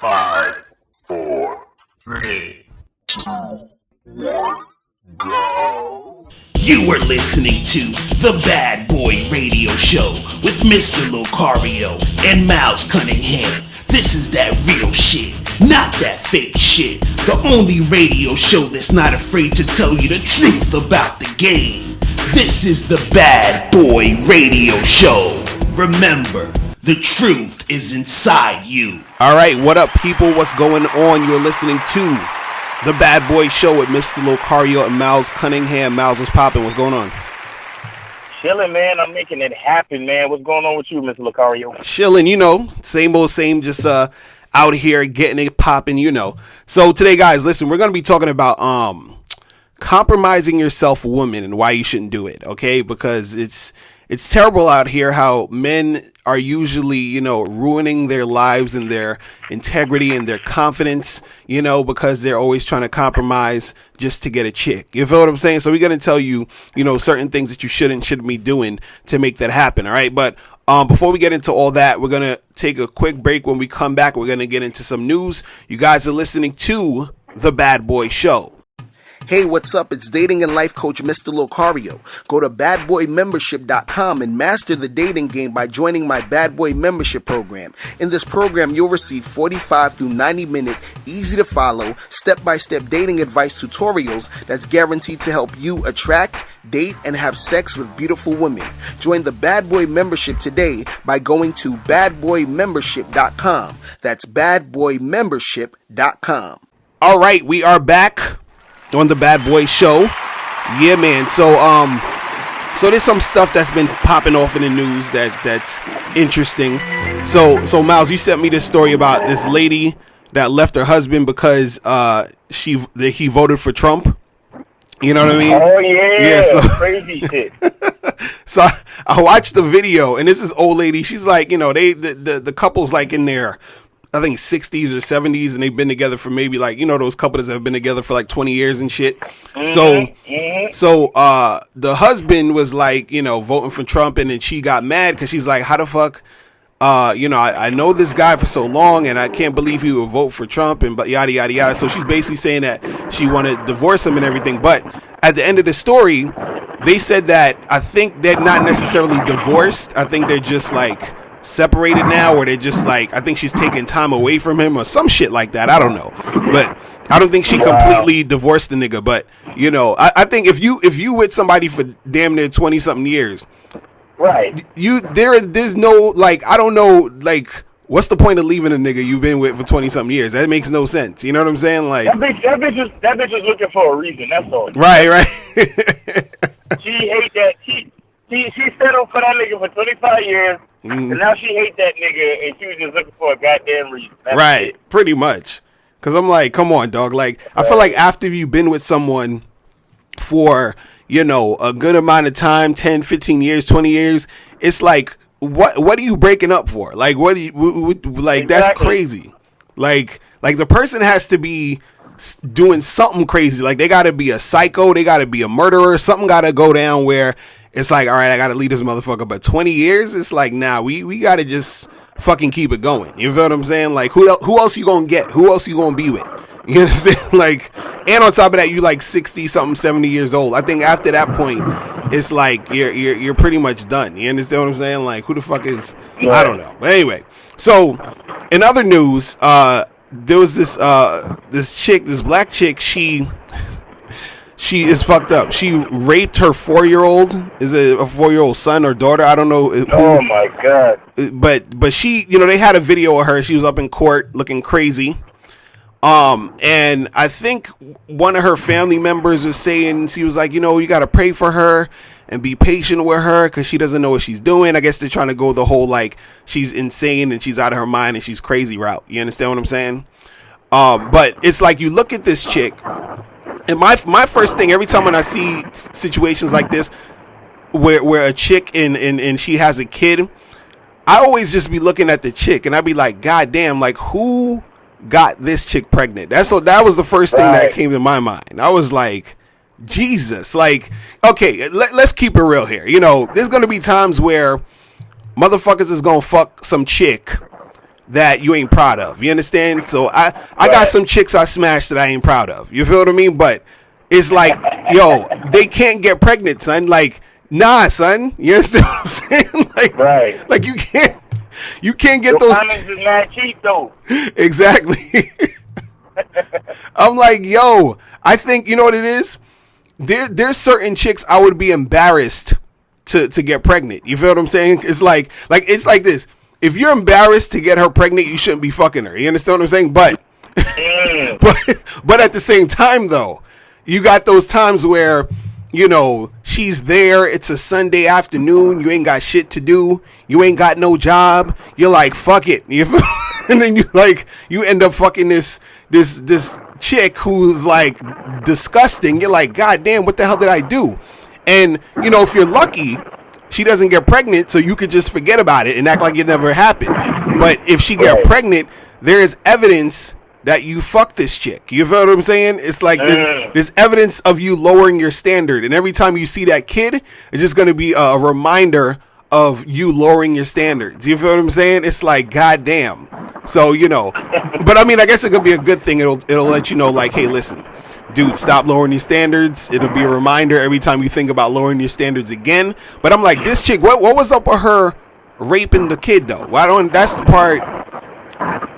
5, 4, 3, 2, 1, go. You are listening to The Bad Boy Radio Show with Mr. Locario and Miles Cunningham. This is that real shit, not that fake shit. The only radio show that's not afraid to tell you the truth about the game. This is The Bad Boy Radio Show. Remember, the truth is inside you. All right, what up, people? What's going on? You're listening to The Bad Boy Show with Mr. Locario and Miles Cunningham. Miles, what's popping? What's going on? Chilling, man. I'm making it happen, man. What's going on with you, Mr. Locario? Chilling, you know, same old same, just out here getting it popping, you know. So today, guys, listen, we're going to be talking about compromising yourself, woman, and why you shouldn't do it, okay? Because it's terrible out here how men are usually, you know, ruining their lives and their integrity and their confidence, you know, because they're always trying to compromise just to get a chick. You feel what I'm saying? So we're going to tell you, you know, certain things that you shouldn't be doing to make that happen. All right. But before we get into all that, we're going to take a quick break. When we come back, we're going to get into some news. You guys are listening to The Bad Boy Show. Hey, what's up? It's dating and life coach Mr. Locario. Go to badboymembership.com and master the dating game by joining my Bad Boy membership program. In this program, you'll receive 45 through 90-minute, easy-to-follow, step-by-step dating advice tutorials that's guaranteed to help you attract, date, and have sex with beautiful women. Join the Bad Boy membership today by going to badboymembership.com. That's badboymembership.com. All right, we are back on the Bad Boy Show. Yeah, man. So there's some stuff that's been popping off in the news that's interesting. So Miles, you sent me this story about this lady that left her husband because he voted for Trump. You know what I mean? Oh yeah, so, crazy shit. So I watched the video, and this is old lady. She's like, you know, the couple's like in there, I think 60s or 70s, and they've been together for maybe like, you know, those couples that have been together for like 20 years and shit. Mm-hmm. So the husband was like, you know, voting for Trump, and then she got mad because she's like, how the fuck, you know, I know this guy for so long, and I can't believe he would vote for Trump, and but yada yada yada. So she's basically saying that she wanted to divorce him and everything. But at the end of the story, they said that I think they're not necessarily divorced. I think they're just like separated now, or they're just like, I think she's taking time away from him or some shit like that. I don't know, but I don't think she completely divorced the nigga. But you know, I think if you with somebody for damn near 20 something years, right? There's no, like, I don't know, like, what's the point of leaving a nigga you've been with for 20 something years? That makes no sense. You know what I'm saying? Like that bitch is looking for a reason. That's all. Right. She hate that. She settled for that nigga for 25 years, and now she hate that nigga, and she was just looking for a goddamn reason. That's right, it. Pretty much. Because I'm like, come on, dog. Like, I feel like after you've been with someone for, you know, a good amount of time, 10, 15 years, 20 years, it's like, what are you breaking up for? Like, what do you, like, exactly. That's crazy. Like the person has to be doing something crazy. Like, they got to be a psycho, they got to be a murderer, something got to go down where it's like, all right, I got to leave this motherfucker. But 20 years, it's like, nah, we got to just fucking keep it going. You feel what I'm saying? Like, who else you going to get? Who else you going to be with? You understand? Like, and on top of that, you like 60 something, 70 years old. I think after that point, it's like you're pretty much done. You understand what I'm saying? Like, who the fuck is, I don't know. But anyway, so in other news, there was this black chick, she is fucked up. She raped her 4-year-old. Is it a 4-year-old son or daughter? I don't know. Oh my god! But she, you know, they had a video of her. She was up in court looking crazy. And I think one of her family members was saying, she was like, you know, you got to pray for her and be patient with her because she doesn't know what she's doing. I guess they're trying to go the whole like she's insane and she's out of her mind and she's crazy route. You understand what I'm saying? But it's like you look at this chick. And my first thing every time when I see situations like this where a chick and she has a kid, I always just be looking at the chick and I'd be like, God damn, like who got this chick pregnant? That was the first thing that came to my mind. I was like, Jesus, like, okay, let's keep it real here. You know, there's gonna be times where motherfuckers is gonna fuck some chick that you ain't proud of. You understand? So I got some chicks I smashed that I ain't proud of. You feel what I mean? But it's like, yo, they can't get pregnant, son. Like, nah, son. You understand what I'm saying? Like, Right. like you can't get Your those. condoms is mad cheap though. Exactly. I'm like, yo, I think you know what it is. There's certain chicks I would be embarrassed to get pregnant. You feel what I'm saying? It's like it's like this. If you're embarrassed to get her pregnant, you shouldn't be fucking her. You understand what I'm saying? But but at the same time though, you got those times where, you know, she's there, it's a Sunday afternoon, you ain't got shit to do, you ain't got no job, you're like, fuck it. You feel? And then you end up fucking this chick who's like disgusting. You're like, God damn, what the hell did I do? And you know, if you're lucky, she doesn't get pregnant, so you could just forget about it and act like it never happened. But if she get pregnant, there is evidence that you fucked this chick. You feel what I'm saying? It's like this evidence of you lowering your standard, and every time you see that kid, it's just gonna be a reminder of you lowering your standards. You feel what I'm saying? It's like, goddamn. So, you know, but I mean, I guess it could be a good thing. It'll let you know, like, hey, listen, dude, stop lowering your standards. It'll be a reminder every time you think about lowering your standards again. But I'm like, this chick, what was up with her raping the kid though? That's the part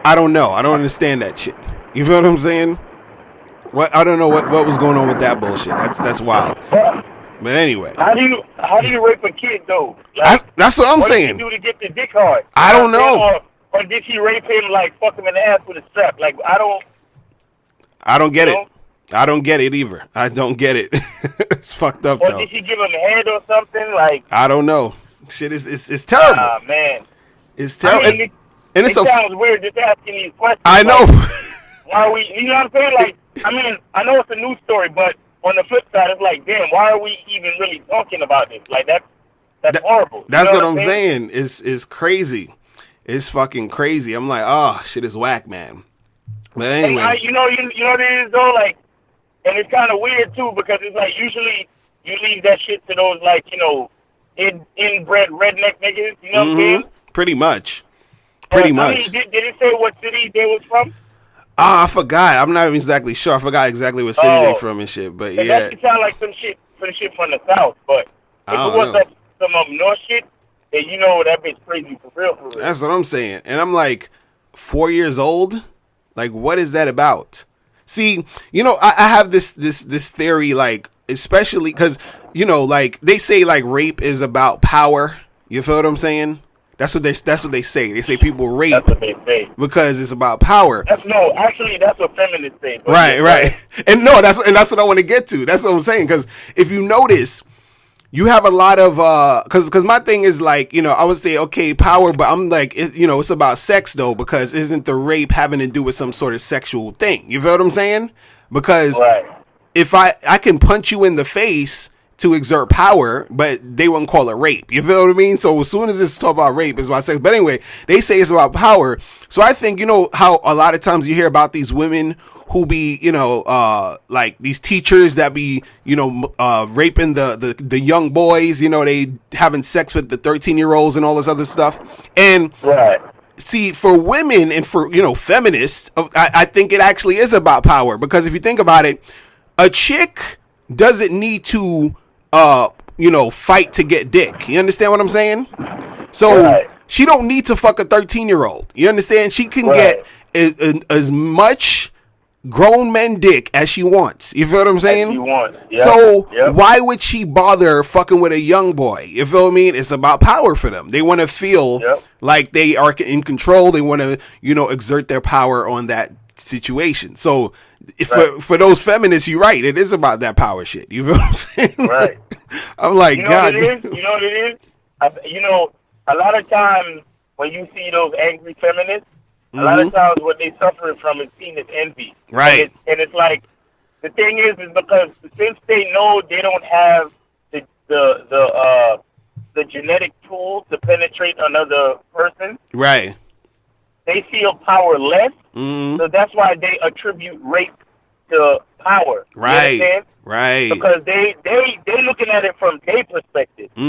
I don't know. I don't understand that shit. You feel what I'm saying? I don't know what was going on with that bullshit. That's wild. But anyway, how do you rape a kid though? Like, that's what I'm saying. What did she do to get the dick hard? I don't know. Or did she rape him, like fuck him in the ass with a strap? Like I don't get it. I don't get it either. I don't get it. It's fucked up though. Or did she give him a head or something? Like I don't know. Shit is terrible. Ah man, it's terrible. I mean, and it sounds weird just asking these questions. I know. Like, why are we? You know what I'm saying? Like, I mean, I know it's a news story, but on the flip side, it's like, damn, why are we even really talking about this? Like, that's horrible. That's what I'm saying. It's crazy. It's fucking crazy. I'm like, oh, shit is whack, man. But anyway, and you know what it is though, like, and it's kind of weird too because it's like usually you leave that shit to those like inbred redneck niggas. You know what I'm saying? Pretty much. Pretty much. I mean, did it say what city they was from? I forgot. I'm not even exactly sure. I forgot exactly what city they from and shit. But yeah, that sound like some shit from the south. But if it was some north shit, then you know that bitch crazy for real. That's what I'm saying. And I'm like, 4 years old. Like, what is that about? See, you know, I have this theory, like, especially because, you know, like they say like rape is about power. You feel what I'm saying? That's what they say. They say people rape. That's what they say. Because it's about power. That's what feminists say. Right. And that's what I want to get to. That's what I'm saying. Because if you notice, you have a lot of because my thing is like, you know, I would say okay, power, but I'm like, it's about sex though, because isn't the rape having to do with some sort of sexual thing? You feel what I'm saying? Because if I can punch you in the face to exert power, but they wouldn't call it rape. You feel what I mean? So as soon as it's talk about rape, it's about sex. But anyway, they say it's about power. So I think, you know, how a lot of times you hear about these women who be, you know, like these teachers that be, you know, raping the young boys, you know, they having sex with the 13-year-olds and all this other stuff. And see, for women and for, you know, feminists, I think it actually is about power, because if you think about it, a chick doesn't need to you know, fight to get dick. You understand what I'm saying? So she don't need to fuck a 13-year-old. You understand? She can get as much grown men dick as she wants. You feel what I'm saying? So why would she bother fucking with a young boy? You feel what I mean? It's about power for them. They want to feel like they are in control. They want to, you know, exert their power on that situation. So for those feminists, you're right. It is about that power shit. You feel what I'm saying? Right. I'm like, God. You know what it is? You know, a lot of times when you see those angry feminists, a lot of times what they suffering from is seen as envy. Right. And it's like, the thing is because since they know they don't have the genetic tools to penetrate another person. Right. They feel powerless, so that's why they attribute rape to power. Right, right. Because they looking at it from their perspective. They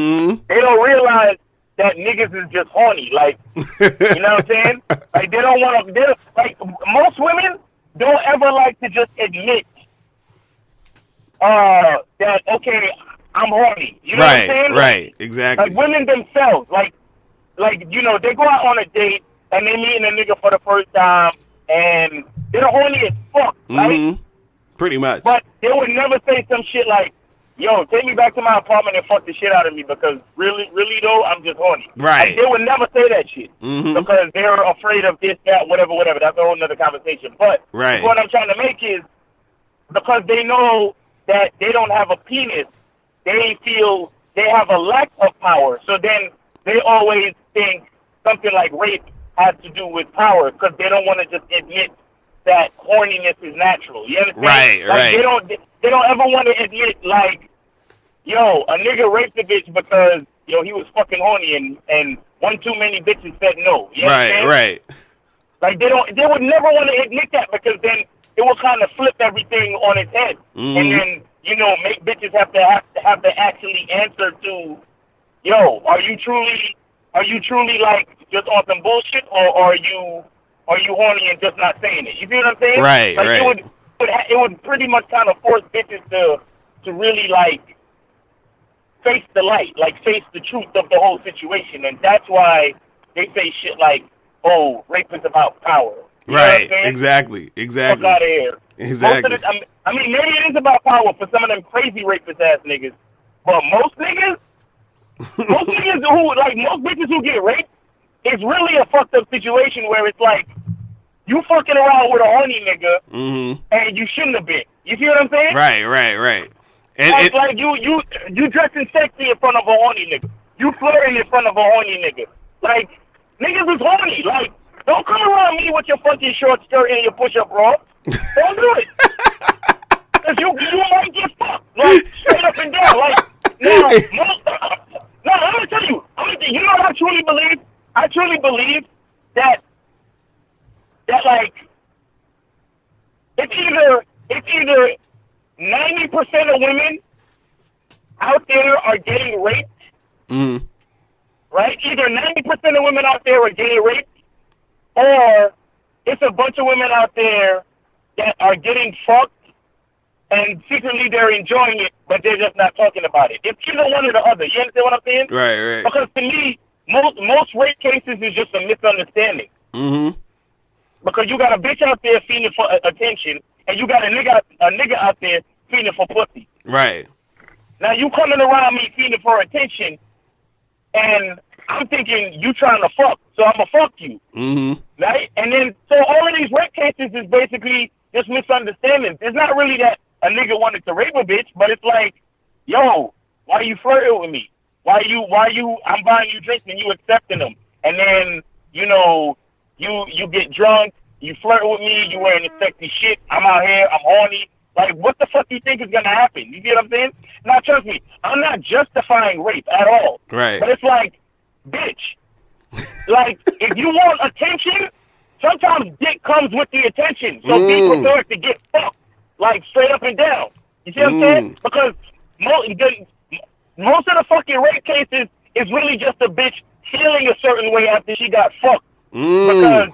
don't realize that niggas is just horny. Like, you know what I'm saying? Like, they don't want to, like, most women don't ever like to just admit that, okay, I'm horny. You know what I'm saying? Right, exactly. Like, women themselves, like, you know, they go out on a date and they meet a nigga for the first time and they're horny as fuck, right? Pretty much. But they would never say some shit like, yo, take me back to my apartment and fuck the shit out of me because really though, I'm just horny. Right. Like, they would never say that shit because they're afraid of this, that, whatever. That's a whole nother conversation. But what I'm trying to make is because they know that they don't have a penis, they feel they have a lack of power. So then they always think something like rape has to do with power because they don't want to just admit that horniness is natural. You understand? Right. They don't ever want to admit, like, yo, a nigga raped a bitch because, yo, he was fucking horny and one too many bitches said no. You understand? Right. Like, they would never want to admit that because then it will kind of flip everything on its head. And then, you know, make bitches have to actually answer to, yo, are you truly like just on some bullshit or are you horny and just not saying it? You see what I'm saying? Right. It would pretty much kind of force bitches to really, like, face the light, like, face the truth of the whole situation. And that's why they say shit like, oh, rape is about power. You know what I'm saying? Exactly. Fuck out of here. Exactly. I mean, maybe it is about power for some of them crazy rapist-ass niggas. But most niggas most bitches who get raped, it's really a fucked up situation where it's like, you fucking around with a horny nigga, and you shouldn't have been. You see what I'm saying? Right. And like you dressing sexy in front of a horny nigga. You flirting in front of a horny nigga. Like, niggas is horny. Like, don't come around me with your fucking short skirt and your push-up bra. Don't do it. Cause you might get fucked. Like, straight up and down. Like, now, I'm gonna tell you. You know what I truly believe? I truly believe that like it's either 90% of women out there are getting raped, right? Either 90% of women out there are getting raped, or it's a bunch of women out there that are getting fucked and secretly they're enjoying it, but they're just not talking about it. It's either one or the other. You understand what I'm saying? Right. Because to me, most rape cases is just a misunderstanding. Because you got a bitch out there feeding for attention, and you got a nigga out there feeding for pussy. Right. Now you coming around me feeding for attention, and I'm thinking you trying to fuck, so I'ma fuck you. Right? And then so all of these rape cases is basically just misunderstandings. It's not really that a nigga wanted to rape a bitch, but it's like, yo, why you flirting with me? Why you I'm buying you drinks and you accepting them, and then you know. You get drunk, you flirt with me, you wearing the sexy shit, I'm out here, I'm horny. Like, what the fuck do you think is gonna happen? You get what I'm saying? Now, trust me, I'm not justifying rape at all. Right. But it's like, bitch, like, if you want attention, sometimes dick comes with the attention. So be prepared to get fucked, like, straight up and down. You see what I'm saying? Because most of the fucking rape cases is really just a bitch feeling a certain way after she got fucked. Because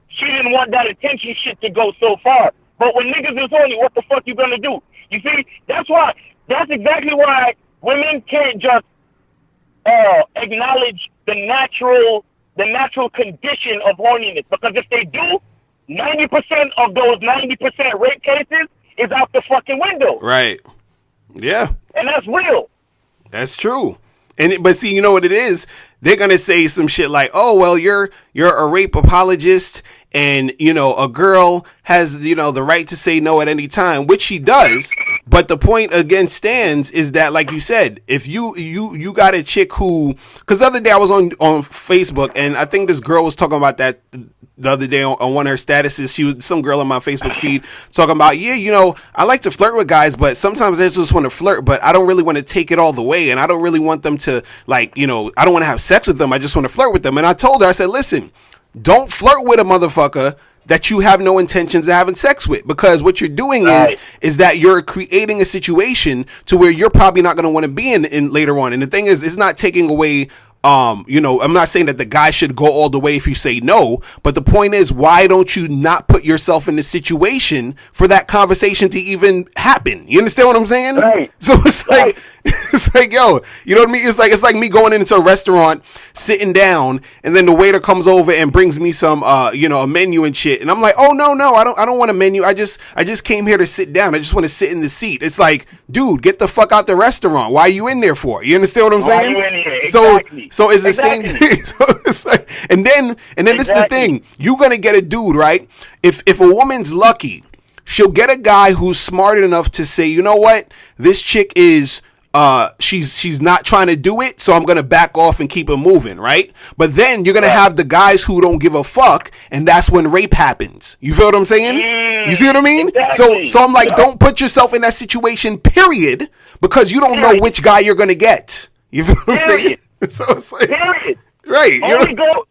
she didn't want that attention shit to go so far. But when niggas is horny, what the fuck you gonna do? You see, that's exactly why women can't just acknowledge the natural condition of horniness. Because if they do, 90% of those 90% rape cases is out the fucking window. Right. Yeah. And that's real. That's true. But see, you know what it is? They're gonna say some shit like, "Oh, well, you're a rape apologist, and you know a girl has the right to say no at any time," which she does. But the point again stands is that, like you said, if you got a chick who, because the other day I was on Facebook and I think this girl was talking about that the other day on one of her statuses. She was some girl on my Facebook feed talking about, I like to flirt with guys, but sometimes I just want to flirt, but I don't really want to take it all the way, and I don't really want them to I don't want to have sex with them. I just want to flirt with them. And I told her, I said, listen, don't flirt with a motherfucker that you have no intentions of having sex with, because what you're doing is that you're creating a situation to where you're probably not going to want to be in later on. And the thing is, it's not taking away You know, I'm not saying that the guy should go all the way if you say no, but the point is, why don't you not put yourself in the situation for that conversation to even happen? You understand what I'm saying? Right. So it's like, it's like, yo, you know what I mean? It's like me going into a restaurant, sitting down, and then the waiter comes over and brings me some, you know, a menu and shit. And I'm like, oh, no, I don't want a menu. I just came here to sit down. I just want to sit in the seat. It's like, dude, get the fuck out the restaurant. Why are you in there for? You understand what I'm saying? Why are you in here? Exactly. So it's the same thing. So it's like, and then this is the thing. You're gonna get a dude, right? If a woman's lucky, she'll get a guy who's smart enough to say, you know what, this chick is she's not trying to do it, so I'm gonna back off and keep it moving, right? But then you're gonna have the guys who don't give a fuck, and that's when rape happens. You feel what I'm saying? You see what I mean? Exactly. So I'm like, don't put yourself in that situation, period, because you don't know which guy you're gonna get. You feel what I'm saying? So it's like, period. Right. Only go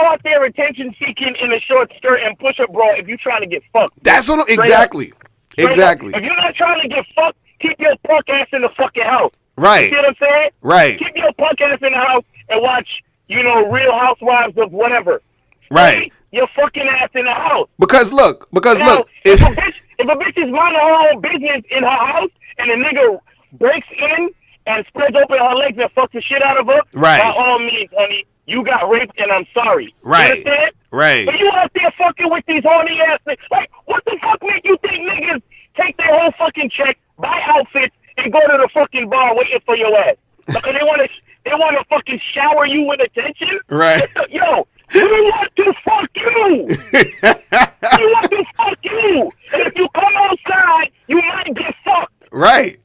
out there attention seeking in a short skirt and push up bra if you're trying to get fucked. That's what exactly. Exactly. If you're not trying to get fucked, keep your punk ass in the fucking house. Right. You see what I'm saying? Right. Keep your punk ass in the house and watch, you know, Real Housewives of whatever. Right. Keep your fucking ass in the house. Because look, Now, if a bitch is minding her own business in her house and a nigga breaks in and spreads open her legs and fucks the shit out of her, right, by all means, honey, you got raped and I'm sorry. Right. You understand? Right. But you out there fucking with these horny ass niggas. Like, what the fuck make you think niggas take their whole fucking check, buy outfits, and go to the fucking bar waiting for your ass? Because they want to fucking shower you with attention? Right. Yo, we want to fuck you. We want to fuck you. And if you come outside, you might get fucked. Right.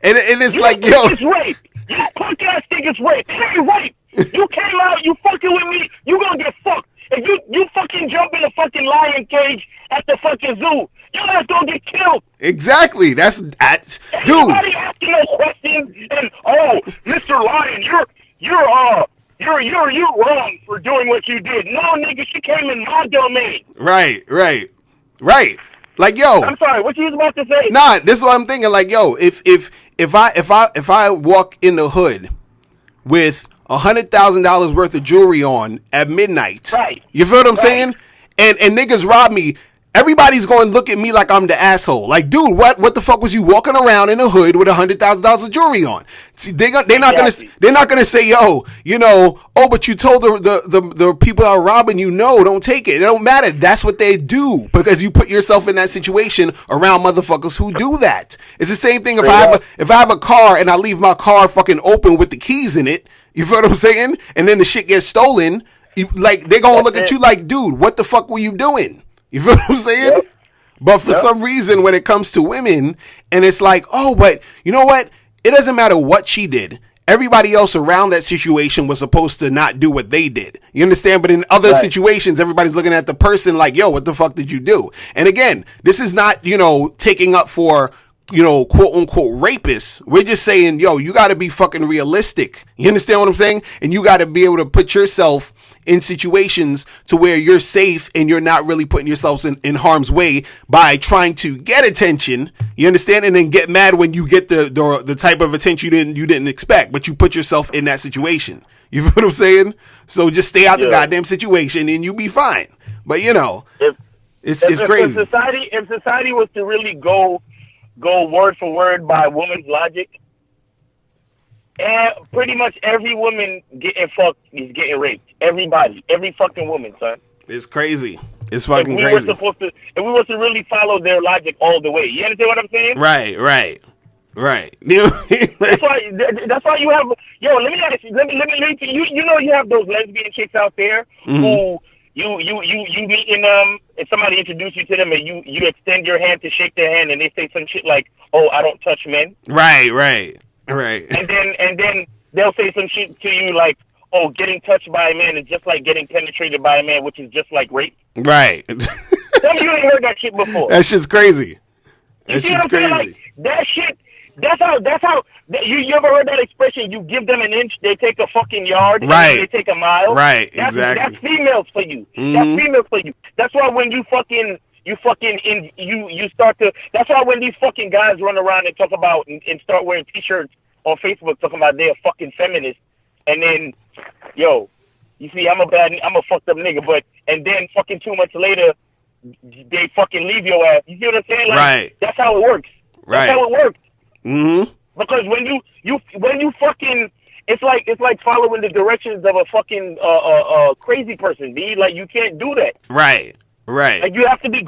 And it's you like, think yo. It's rape. You punk ass think it's rape. It ain't rape. You came out, you fucking with me, you gonna get fucked. If you fucking jump in the fucking lion cage at the fucking zoo, your ass gonna get killed. Exactly. That's dude. Everybody asking no questions and Mr. Lion, you're wrong for doing what you did. No, nigga, she came in my domain. Right. Like, yo. I'm sorry, what you was about to say? Nah, this is what I'm thinking. Like, yo, if I walk in the hood with $100,000 worth of jewelry on at midnight, right? You feel what I'm saying? And niggas rob me. Everybody's going to look at me like I'm the asshole. Like, dude, what the fuck was you walking around in the hood with $100,000 of jewelry on? See, they're not gonna say, yo, you know, oh, but you told the people that are robbing you, no, don't take it. It don't matter. That's what they do because you put yourself in that situation around motherfuckers who do that. It's the same thing if I have a car and I leave my car fucking open with the keys in it. You feel what I'm saying? And then the shit gets stolen. Like, they're gonna look at you like, dude, what the fuck were you doing? You feel what I'm saying? Yep. But for some reason, when it comes to women, and it's like, oh, but you know what? It doesn't matter what she did. Everybody else around that situation was supposed to not do what they did. You understand? But in other situations, everybody's looking at the person like, yo, what the fuck did you do? And again, this is not, you know, taking up for, you know, quote unquote rapists. We're just saying, yo, you got to be fucking realistic. You understand what I'm saying? And you got to be able to put yourself in situations to where you're safe and you're not really putting yourselves in harm's way by trying to get attention. You understand? And then get mad when you get the type of attention you didn't expect, but you put yourself in that situation. You feel what I'm saying? So just stay out the goddamn situation and you'll be fine. But you know, it's crazy. If society was to really go word for word by woman's logic, and pretty much every woman getting fucked is getting raped. Everybody, every fucking woman, son. It's crazy. It's fucking crazy. If we were to really follow their logic all the way, you understand what I'm saying? Right. You know what I mean? That's why you have. Yo, let me ask you. Let me. You know you have those lesbian chicks out there who you meeting them and somebody introduce you to them and you extend your hand to shake their hand and they say some shit like, "Oh, I don't touch men." Right. And then they'll say some shit to you like, "Oh, getting touched by a man is just like getting penetrated by a man, which is just like rape." Right. Tell me you ain't heard that shit before. That shit's crazy. That shit's crazy. Like, that shit. That's how. You ever heard that expression? You give them an inch, they take a fucking yard. Right. They take a mile. Right. That's Exactly. That's females for you. That's females for you. That's why when you start to. That's why when these fucking guys run around and talk about and start wearing T-shirts on Facebook talking about they're fucking feminists, and then, yo, you see, I'm a fucked up nigga, and then fucking 2 months later, they fucking leave your ass. You see what I'm saying? Like, right. That's how it works. That's how it works. Mm-hmm. Because when you fucking, it's like following the directions of a fucking crazy person, B. Like, you can't do that. Right. Right. Like, you have to be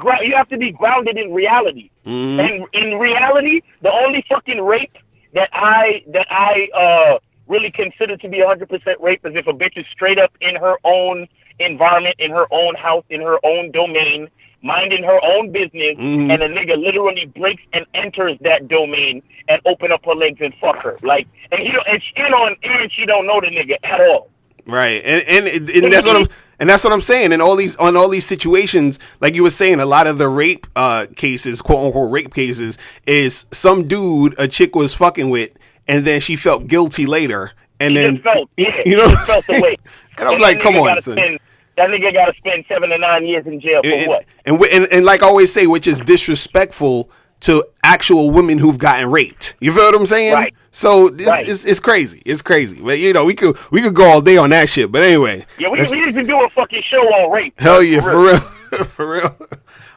grounded in reality. Mm-hmm. And in reality, the only fucking rape that I really consider to be 100% rape is if a bitch is straight up in her own environment, in her own house, in her own domain, minding her own business, mm-hmm. and a nigga literally breaks and enters that domain and open up her legs and fuck her. Like, and she don't know the nigga at all. Right. And that's what I'm saying. In all these situations, like you were saying, a lot of the rape cases, quote unquote rape cases, is some dude a chick was fucking with, and then she felt guilty later, and then you know, felt the weight. And I'm like, come on, son. That nigga got to spend 7 to 9 years in jail for what? And like I always say, which is disrespectful to actual women who've gotten raped. You feel what I'm saying? Right. So it's crazy. It's crazy. But you know, we could go all day on that shit. But anyway. Yeah, we need to do a fucking show on rape. Hell yeah, for real. For real.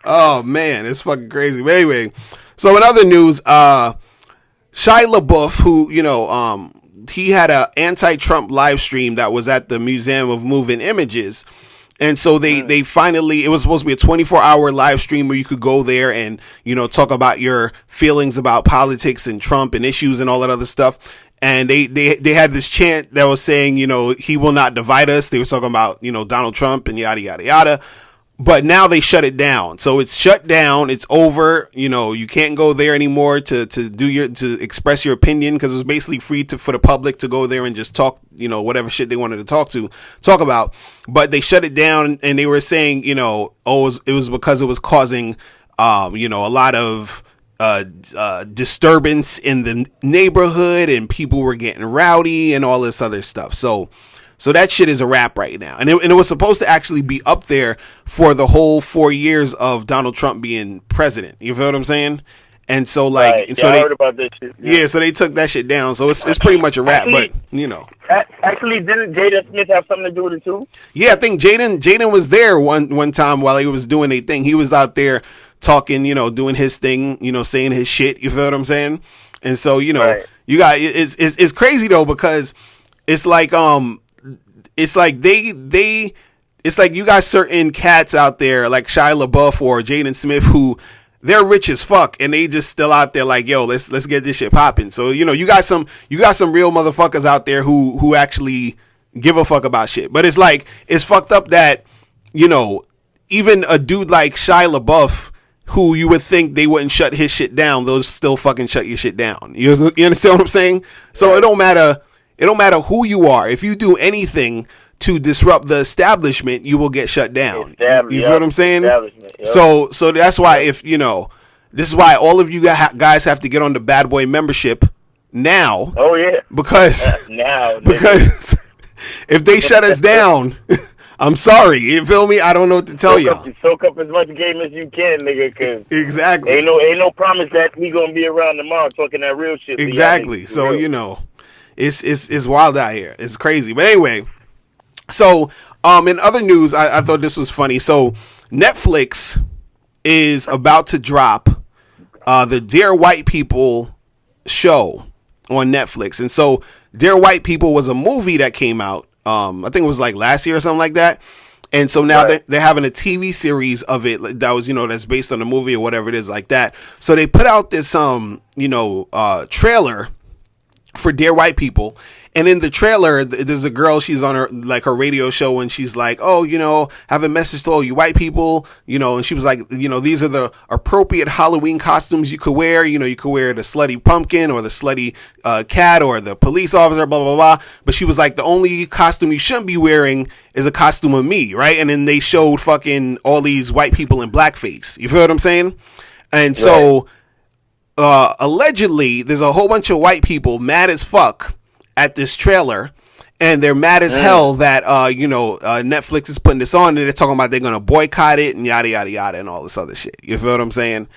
Oh man, it's fucking crazy. But anyway, so in other news, Shia LaBeouf, who, you know, he had a anti-Trump live stream that was at the Museum of Moving Images. And so they finally, it was supposed to be a 24-hour live stream where you could go there and, you know, talk about your feelings about politics and Trump and issues and all that other stuff. And they had this chant that was saying, you know, he will not divide us. They were talking about, you know, Donald Trump and yada, yada, yada. But now they shut it down. So it's shut down. It's over. You know, you can't go there anymore to express your opinion, because it was basically free for the public to go there and just talk, you know, whatever shit they wanted to talk about. But they shut it down, and they were saying, you know, it was because it was causing, you know, a lot of disturbance in the neighborhood, and people were getting rowdy and all this other stuff. So that shit is a wrap right now. And it was supposed to actually be up there for the whole 4 years of Donald Trump being president. You feel what I'm saying? And so, like, right. and so I heard about this shit. Yeah, so they took that shit down. So it's pretty much a wrap, but, you know. Actually, didn't Jada Smith have something to do with it, too? Yeah, I think Jaden was there one time while he was doing a thing. He was out there talking, you know, doing his thing, you know, saying his shit. You feel what I'm saying? And so, you know, right. You got, it's crazy, though, because it's like, it's like it's like you got certain cats out there like Shia LaBeouf or Jaden Smith who they're rich as fuck, and they just still out there like, yo, let's get this shit popping. So, you know, you got some real motherfuckers out there who actually give a fuck about shit. But it's like, it's fucked up that, you know, even a dude like Shia LaBeouf, who you would think they wouldn't shut his shit down, those still fucking shut your shit down. You understand what I'm saying? So it don't matter who you are. If you do anything to disrupt the establishment, you will get shut down. You feel what I'm saying? Yep. So that's why, if, you know, this is why all of you guys have to get on the Bad Boy membership now. Oh yeah. Because now. Because if they shut us down, I'm sorry. You feel me? I don't know what to tell you. Soak up as much game as you can, nigga. Cause exactly. Ain't no promise that we gonna be around tomorrow talking that real shit. Exactly. So you know. It's wild out here. It's crazy. But anyway, so in other news, I thought this was funny. So Netflix is about to drop the Dear White People show on Netflix. And so Dear White People was a movie that came out, I think it was like last year or something like that. And so now they're having a TV series of it that was, you know, that's based on a movie or whatever it is like that. So they put out this, you know, trailer for Dear White People. And in the trailer, there's a girl, she's on her radio show, and she's like, oh, you know, have a message to all you white people, you know, and she was like, you know, these are the appropriate Halloween costumes you could wear. You know, you could wear the slutty pumpkin or the slutty cat or the police officer, blah, blah, blah. But she was like, the only costume you shouldn't be wearing is a costume of me, right? And then they showed fucking all these white people in blackface. You feel what I'm saying? And so allegedly, there's a whole bunch of white people mad as fuck at this trailer, and they're mad as hell that you know, Netflix is putting this on, and they're talking about they're gonna boycott it and yada yada yada and all this other shit. You feel what I'm saying?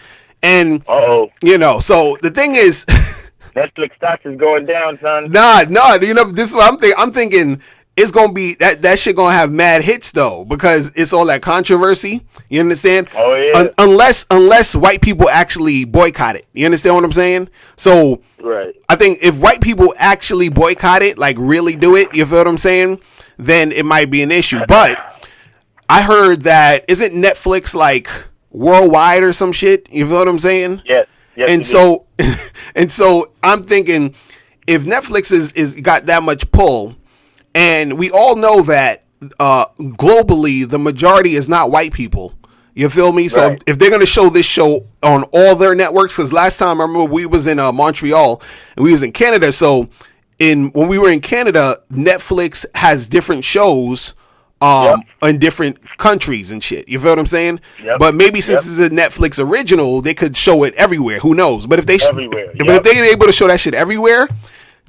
And you know, so the thing is, Netflix stocks is going down, son. Nah. You know, this is what I'm thinking. It's gonna be that shit gonna have mad hits though, because it's all that controversy. You understand? Oh yeah. Unless white people actually boycott it. You understand what I'm saying? So Right. I think if white people actually boycott it, like really do it, you feel what I'm saying? Then it might be an issue. But I heard that isn't Netflix like worldwide or some shit? You feel what I'm saying? Yes. And so and so I'm thinking, if Netflix is got that much pull, and we all know that globally the majority is not white people. You feel me? So Right. if they're going to show this show on all their networks, because last time I remember we was in Montreal and we was in Canada. So when we were in Canada, Netflix has different shows in different countries and shit. You feel what I'm saying? Yep. But maybe since it's a Netflix original, they could show it everywhere. Who knows? But if they Everywhere, but yep. if they're able to show that shit everywhere,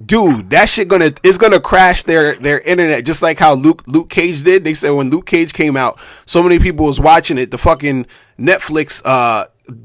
dude, that shit is gonna crash their internet, just like how Luke Cage did. They said when Luke Cage came out, so many people was watching it, the fucking Netflix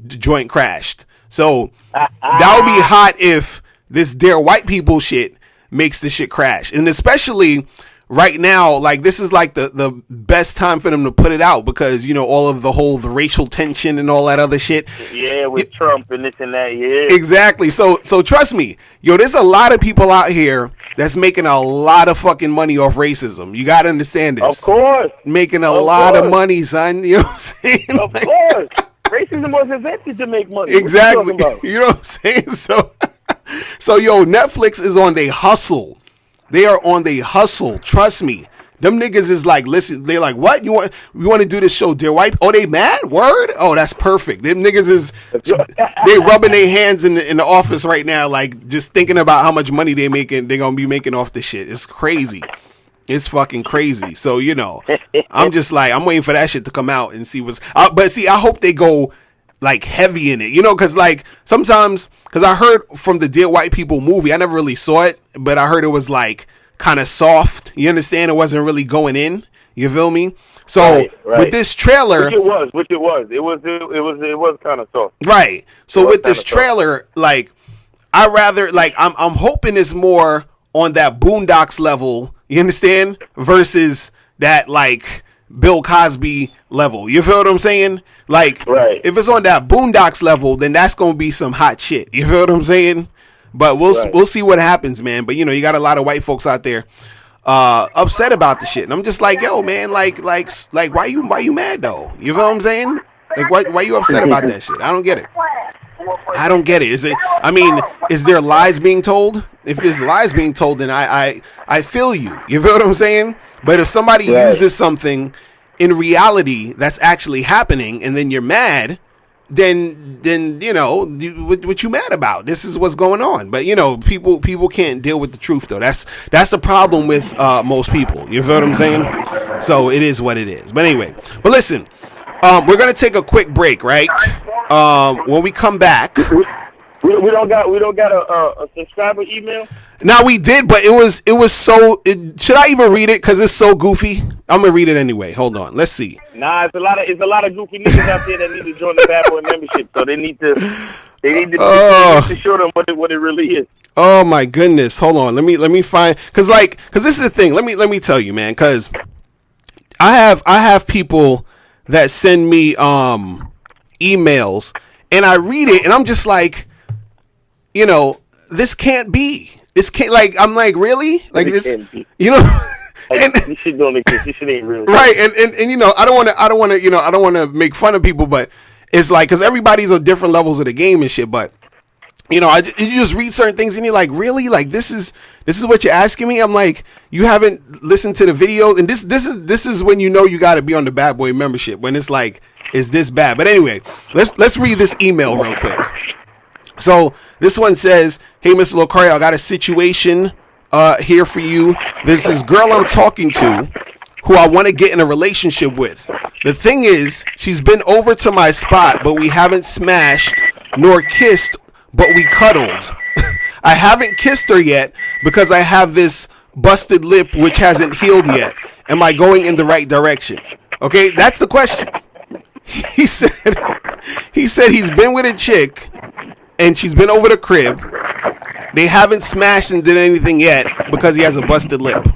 joint crashed. So that would be hot if this Dear White People shit makes the shit crash, and especially right now, like this is like the best time for them to put it out, because you know all of the racial tension and all that other shit. Yeah, with Trump and this and that. Yeah. Exactly. So trust me, yo, there's a lot of people out here that's making a lot of fucking money off racism. You gotta understand this. Of course. Making a lot of money, son. You know what I'm saying? Of course. Racism was invented to make money. Exactly. What you talking about? You know what I'm saying? So yo, Netflix is on they hustle. They are on the hustle. Trust me. Them niggas is like, listen, they're like, what? You want to do this show, Dear White? Oh, they mad? Word? Oh, that's perfect. Them niggas is, they rubbing their hands in the office right now, like just thinking about how much money they're going to be making off this shit. It's crazy. It's fucking crazy. So, you know, I'm just like, I'm waiting for that shit to come out and see what's, but see, I hope they go like heavy in it, you know, because like sometimes, because I heard from the Dear White People movie, I never really saw it, but I heard it was like kind of soft. You understand? It wasn't really going in. You feel me? So Right. with this trailer, Which it was kind of soft. right? So was with this kinda soft. trailer, like I rather like I'm hoping it's more on that Boondocks level. You understand? Versus that like Bill Cosby level. You feel what I'm saying? Like, Right. if it's on that Boondocks level, then that's gonna be some hot shit. You feel what I'm saying? But we'll see what happens, man. But you know, you got a lot of white folks out there upset about the shit, and I'm just like, yo, man, like, why you mad though? You feel what I'm saying? Like, why you upset about that shit? I don't get it. I don't get it. Is it? I mean, is there lies being told? If there's lies being told, then I feel you. You feel what I'm saying? But if somebody uses something in reality that's actually happening, and then you're mad, then you know what you mad about. This is what's going on. But you know, people can't deal with the truth though. That's the problem with most people. You feel what I'm saying? So it is what it is. But anyway, but listen, we're gonna take a quick break, right? When we come back, We don't got a subscriber email. now we did, but it was so. Should I even read it? Because it's so goofy. I'm gonna read it anyway. Hold on. Let's see. Nah, it's a lot of goofy niggas out there that need to join the Bad Boy membership. So they need to show them what it really is. Oh my goodness. Hold on. Let me find, cause this is the thing. Let me tell you, man. Cause I have people that send me emails, and I read it, and I'm just like, you know, this can't be. This can't, like, I'm like, really? Like It this, can't be. you know? Like, this shit don't exist. This shit ain't real. Right, and you know, I don't want to, you know, I don't want to make fun of people, but it's like, because everybody's on different levels of the game and shit, but you know, you just read certain things and you're like, really? Like, this is what you're asking me? I'm like, you haven't listened to the videos, and this is when you know you got to be on the Bad Boy membership, when it's like, is this bad? But anyway, let's read this email real quick. So this one says, "Hey, Mr. Locario, I got a situation here for you. There's this girl I'm talking to who I want to get in a relationship with. The thing is, she's been over to my spot, but we haven't smashed nor kissed, but we cuddled. I haven't kissed her yet because I have this busted lip which hasn't healed yet. Am I going in the right direction?" Okay, that's the question. He said he's been with a chick, and she's been over the crib, They haven't smashed and did anything yet because he has a busted lip.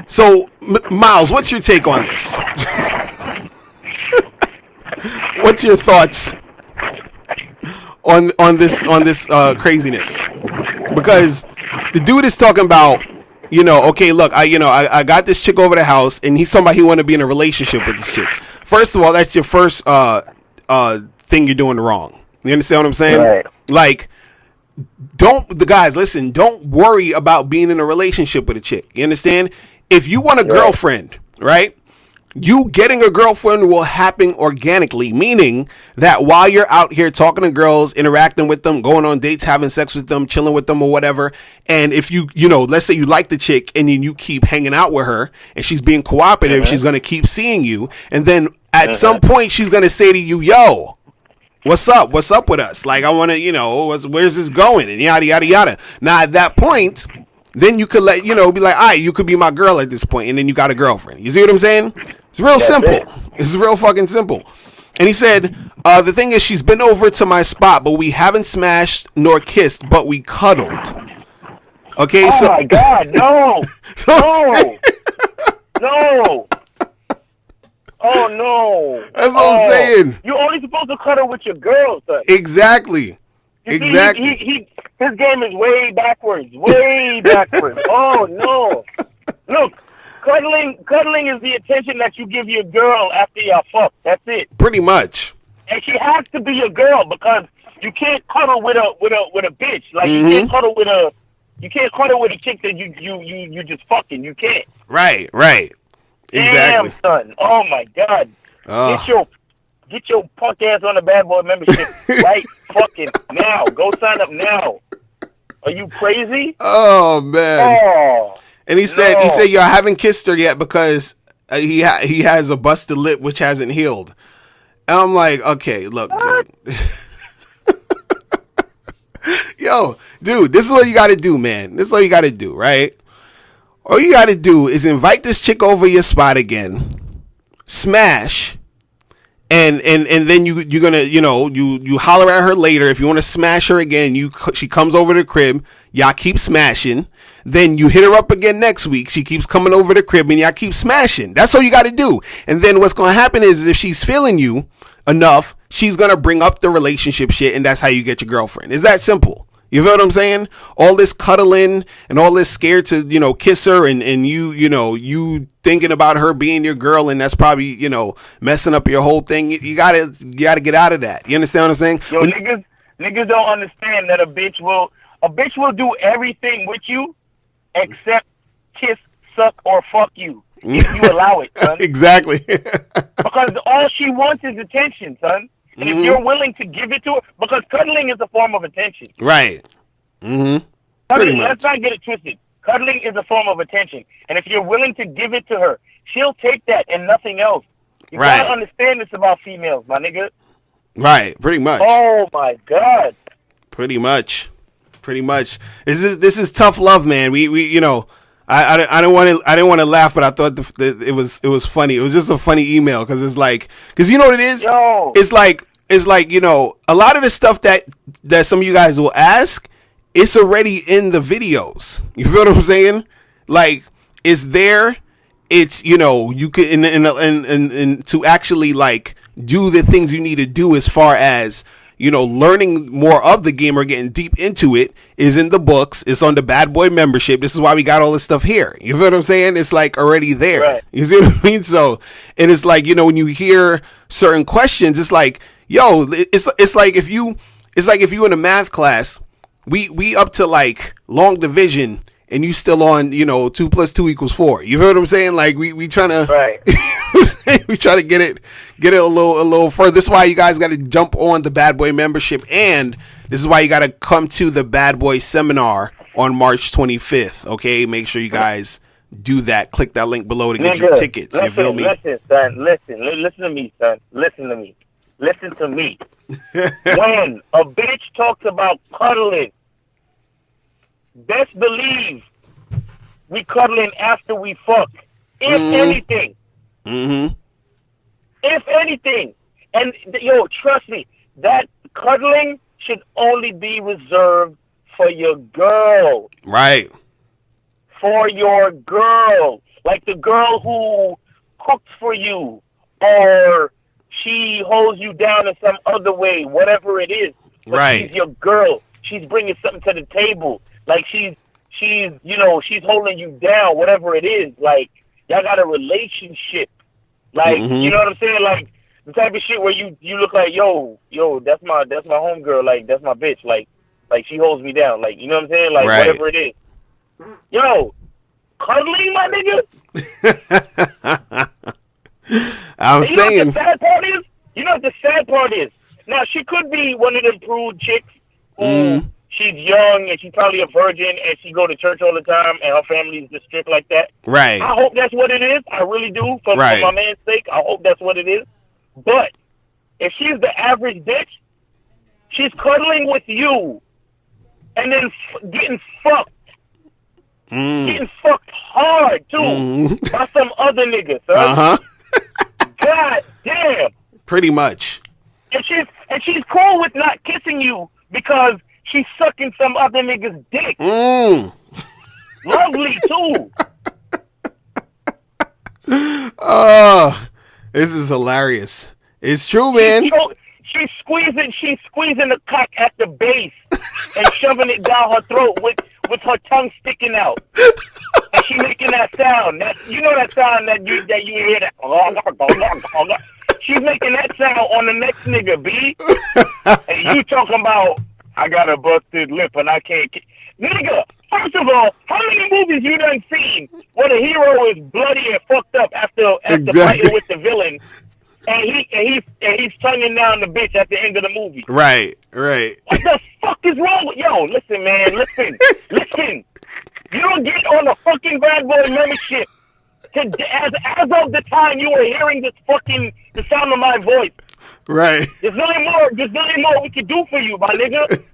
So, Miles, what's your take on this? What's your thoughts on this craziness? Because the dude is talking about, you know, okay, look, I got this chick over the house, and he's talking about he want to be in a relationship with this chick. First of all, that's your first thing you're doing wrong. You understand what I'm saying? Right. Like, don't worry about being in a relationship with a chick. You understand? If you want a girlfriend, right? You getting a girlfriend will happen organically, meaning that while you're out here talking to girls, interacting with them, going on dates, having sex with them, chilling with them or whatever, and if you let's say you like the chick and then you keep hanging out with her and she's being cooperative, she's going to keep seeing you, and then at some point she's going to say to you, yo, what's up with us? Like, I want to, where's this going? And yada, yada, yada. Now at that point, then you could be like, all right, you could be my girl at this point, and then you got a girlfriend. You see what I'm saying? It's real simple. It's real fucking simple. And he said, the thing is, she's been over to my spot, but we haven't smashed nor kissed, but we cuddled. Okay, oh my God, no. No. No. Oh, no. That's what I'm saying. You're only supposed to cuddle with your girl, son. Exactly. Exactly. His game is way backwards. Way backwards. Oh, no. Look, cuddling is the attention that you give your girl after y'all fuck. That's it. Pretty much. And she has to be a girl because you can't cuddle with a bitch. Like, you can't cuddle with a chick that you just fucking. You can't. Right. Exactly. Damn, son. Oh, my God. Get your punk ass on the Bad Boy membership right fucking now. Go sign up now. Are you crazy? Oh, man. Oh. And he said, yo, I haven't kissed her yet because he has a busted lip which hasn't healed. And I'm like, okay, look, dude. Yo, dude, this is what you got to do, man. This is what you got to do, right? All you got to do is invite this chick over your spot again, smash, and then you're gonna you holler at her later if you want to smash her again. She comes over to the crib, y'all keep smashing. Then you hit her up again next week. She keeps coming over to the crib and y'all keep smashing. That's all you got to do. And then what's gonna happen is if she's feeling you enough, she's gonna bring up the relationship shit, and that's how you get your girlfriend. It's that simple. You feel what I'm saying? All this cuddling and all this scared to, kiss her and you thinking about her being your girl, and that's probably, messing up your whole thing. You gotta get out of that. You understand what I'm saying? Yo, niggas don't understand that a bitch will do everything with you except kiss, suck, or fuck you if you allow it, son. Exactly. Because all she wants is attention, son. And if you're willing to give it to her, because cuddling is a form of attention. Right. Mm-hmm. Let's not get it twisted. Cuddling is a form of attention. And if you're willing to give it to her, she'll take that and nothing else. You gotta understand this about females, my nigga. Right, pretty much. Oh my God. Pretty much. This is tough love, man. We I didn't want to laugh, but I thought it was funny. It was just a funny email because you know what it is? Yo. It's like a lot of the stuff that some of you guys will ask, it's already in the videos. You feel what I'm saying? Like, it's there. It's you could and to actually like do the things you need to do as far as learning more of the game or getting deep into it is in the books. It's on the Bad Boy membership. This is why we got all this stuff here. You feel what I'm saying? It's like already there. Right. You see what I mean? So, and it's like, when you hear certain questions, it's like, yo, it's like if you in a math class, we up to like long division and you still on, 2 + 2 = 4. You feel what I'm saying? Like we trying to, right. we try to get it a little further. This is why you guys got to jump on the Bad Boy membership, and this is why you got to come to the Bad Boy seminar on March 25th. Okay, make sure you guys do that. Click that link below to get your tickets. You feel me? Listen, son. Listen to me, son. Listen to me. When a bitch talks about cuddling, best believe we cuddling after we fuck. If anything. Mm-hmm. If anything. And, trust me, that cuddling should only be reserved for your girl. Right. For your girl. Like the girl who cooks for you, or she holds you down in some other way, whatever it is. But right. She's your girl. She's bringing something to the table. Like she's she's holding you down, whatever it is. Like y'all got a relationship. Like you know what I'm saying? Like the type of shit where you look like yo, that's my homegirl. Like that's my bitch. Like she holds me down. Like you know what I'm saying? Like right. whatever it is. Yo, cuddling, my nigga. I'm saying. You know what the sad part is? You know what the sad part is? Now, she could be one of them prude chicks who she's young and she's probably a virgin and she go to church all the time and her family's just strict like that. Right. I hope that's what it is. I really do. For my man's sake, I hope that's what it is. But if she's the average bitch, she's cuddling with you and then getting fucked. Getting fucked hard, too, by some other nigga, son. God damn. Pretty much. And she's cool with not kissing you because she's sucking some other nigga's dick. Lovely, too. Oh, this is hilarious. It's true, man. She's squeezing the cock at the base and shoving it down her throat with her tongue sticking out. And she making that sound. You know that sound that you hear that. She's making that sound on the next nigga, B. And you talking about, I got a busted lip and I can't... Nigga, first of all, how many movies you done seen where the hero is bloody and fucked up after fighting with the villain, and he's tonguing down the bitch at the end of the movie? What the fuck is wrong with... Yo, listen, man, listen. You don't get on the fucking Bad Boy membership as of the time you were hearing the sound of my voice. Right. There's nothing more we can do for you, my nigga.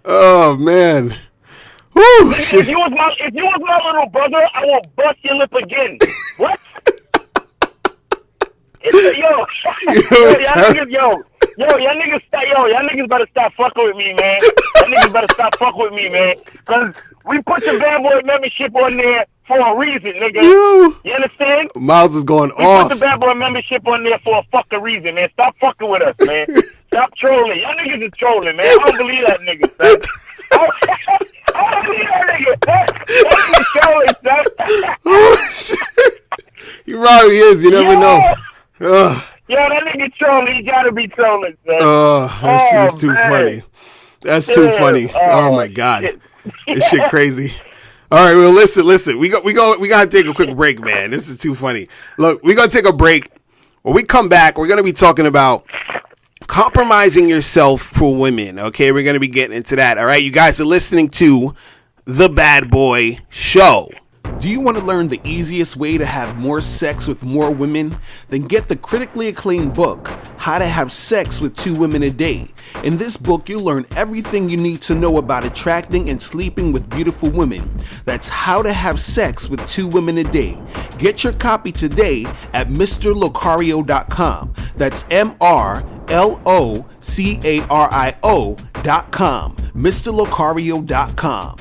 Oh man. Woo, if you was my little brother, I will bust your lip again. What? Y'all niggas better stop fucking with me, man. Y'all niggas better stop fucking with me, man. Cause we put the Bad Boy membership on there for a reason, nigga. You understand? Miles is going we off. We put the Bad Boy membership on there for a fucking reason, man. Stop fucking with us, man. Stop trolling. Y'all niggas is trolling, man. I don't believe that nigga, son. I don't believe that nigga, son. That nigga trolling, son. Oh, shit. He probably is. You never know. Yo, that nigga trolling. He gotta be trolling, son. That's too funny. That's too funny. Oh my god, shit. This shit crazy. All right, well, listen. We gotta take a quick break, man. This is too funny. Look, we gotta take a break. When we come back, we're gonna be talking about compromising yourself for women. Okay, we're gonna be getting into that. All right, you guys are listening to The Bad Boy Show. Do you want to learn the easiest way to have more sex with more women? Then get the critically acclaimed book, How to Have Sex with 2 Women a Day. In this book, you'll learn everything you need to know about attracting and sleeping with beautiful women. That's How to Have Sex with 2 Women a Day. Get your copy today at MrLocario.com. That's MrLocario.com. MrLocario.com.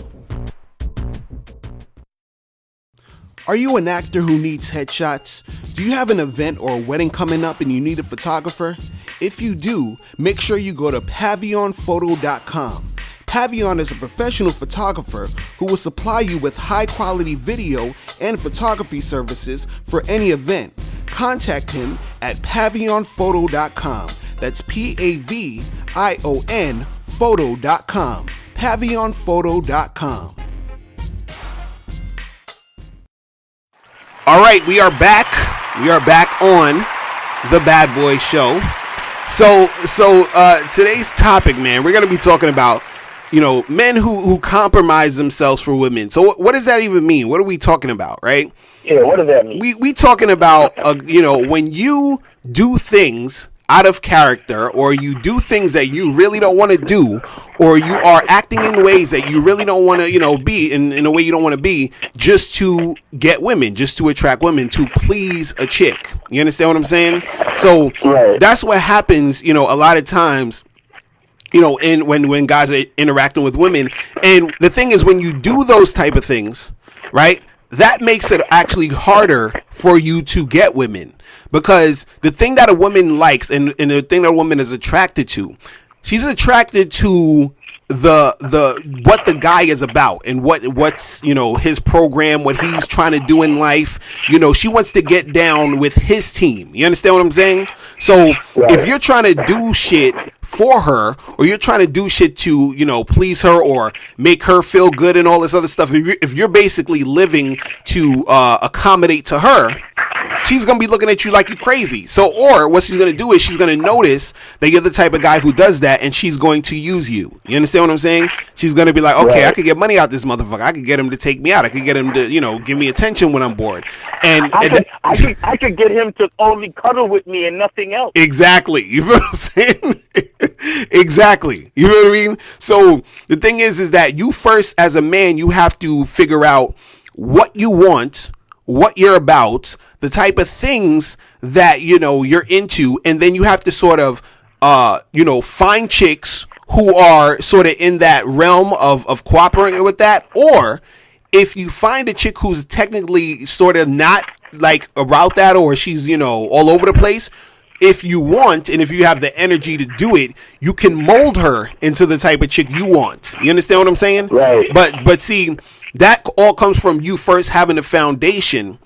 Are you an actor who needs headshots? Do you have an event or a wedding coming up and you need a photographer? If you do, make sure you go to PavionPhoto.com. Pavion is a professional photographer who will supply you with high-quality video and photography services for any event. Contact him at PavionPhoto.com. That's PAVION Photo.com. PavionPhoto.com. All right, we are back. We are back on The Bad Boy Show. So today's topic, man, we're going to be talking about, men who compromise themselves for women. So what does that even mean? What are we talking about, right? Yeah, what does that mean? We talking about, when you do things out of character, or you do things that you really don't want to do, or you are acting in ways that you really don't want to, be in a way you don't want to be, just to get women, just to attract women, to please a chick. You understand what I'm saying? So That's what happens, a lot of times you know, in when guys are interacting with women. And the thing is, when you do those type of things, right, that makes it actually harder for you to get women, because the thing that a woman likes and the thing that a woman is attracted to, she's attracted to the what the guy is about and what's, you know, his program, what he's trying to do in life. You know, she wants to get down with his team. You understand what I'm saying? So if you're trying to do shit for her, or you're trying to do shit to, you know, please her or make her feel good and all this other stuff, if you're basically living to accommodate to her, she's gonna be looking at you like you're crazy. So, or what she's gonna do is she's gonna notice that you're the type of guy who does that, and she's going to use you. You understand what I'm saying? She's gonna be like, okay, I could get money out this motherfucker. I could get him to take me out. I could get him to, you know, give me attention when I'm bored. And I could get him to only cuddle with me and nothing else. Exactly. You feel what I'm saying? Exactly. You know what I mean? So the thing is that you first, as a man, you have to figure out what you want, what you're about, the type of things that, you know, you're into, and then you have to sort of, you know, find chicks who are sort of in that realm of cooperating with that. Or if you find a chick who's technically sort of not like about that, or she's, you know, all over the place, if you want, and if you have the energy to do it, you can mold her into the type of chick you want. You understand what I'm saying? Right. But see, that all comes from you first having the foundation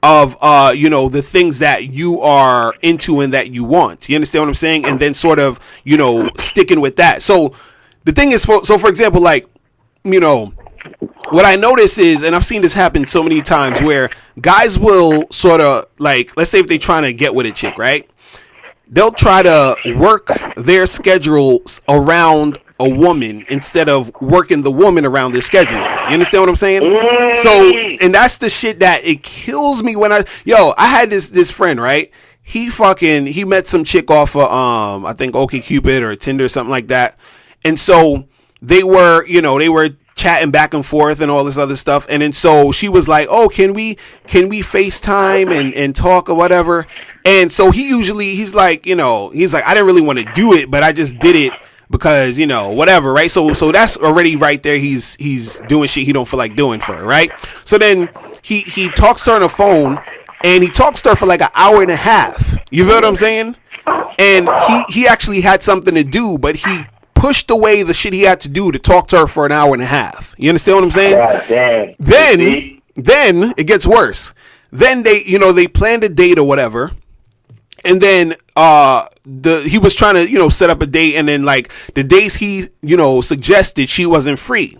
of, you know, the things that you are into and that you want. You understand what I'm saying? And then sort of, you know, sticking with that. So the thing is, for example, like, you know, what I notice is, and I've seen this happen so many times, where guys will sort of, like, let's say if they're trying to get with a chick, right? They'll try to work their schedules around a woman instead of working the woman around their schedule. You understand what I'm saying? So, and that's the shit that it kills me when I had this friend, right? He met some chick off of, I think OkCupid or Tinder or something like that. And so they were chatting back and forth and all this other stuff. And then so she was like, oh, can we FaceTime and talk or whatever? And so he's like, I didn't really want to do it, but I just did it because, you know, whatever, right? So that's already right there. He's doing shit he don't feel like doing for her, right? So then he talks to her on the phone, and he talks to her for like an hour and a half. You feel what I'm saying? And he actually had something to do, but he pushed away the shit he had to do to talk to her for an hour and a half. You understand what I'm saying? God damn. Then it gets worse. Then they planned a date or whatever. And then he was trying to, set up a date, and then like the days he, suggested, she wasn't free.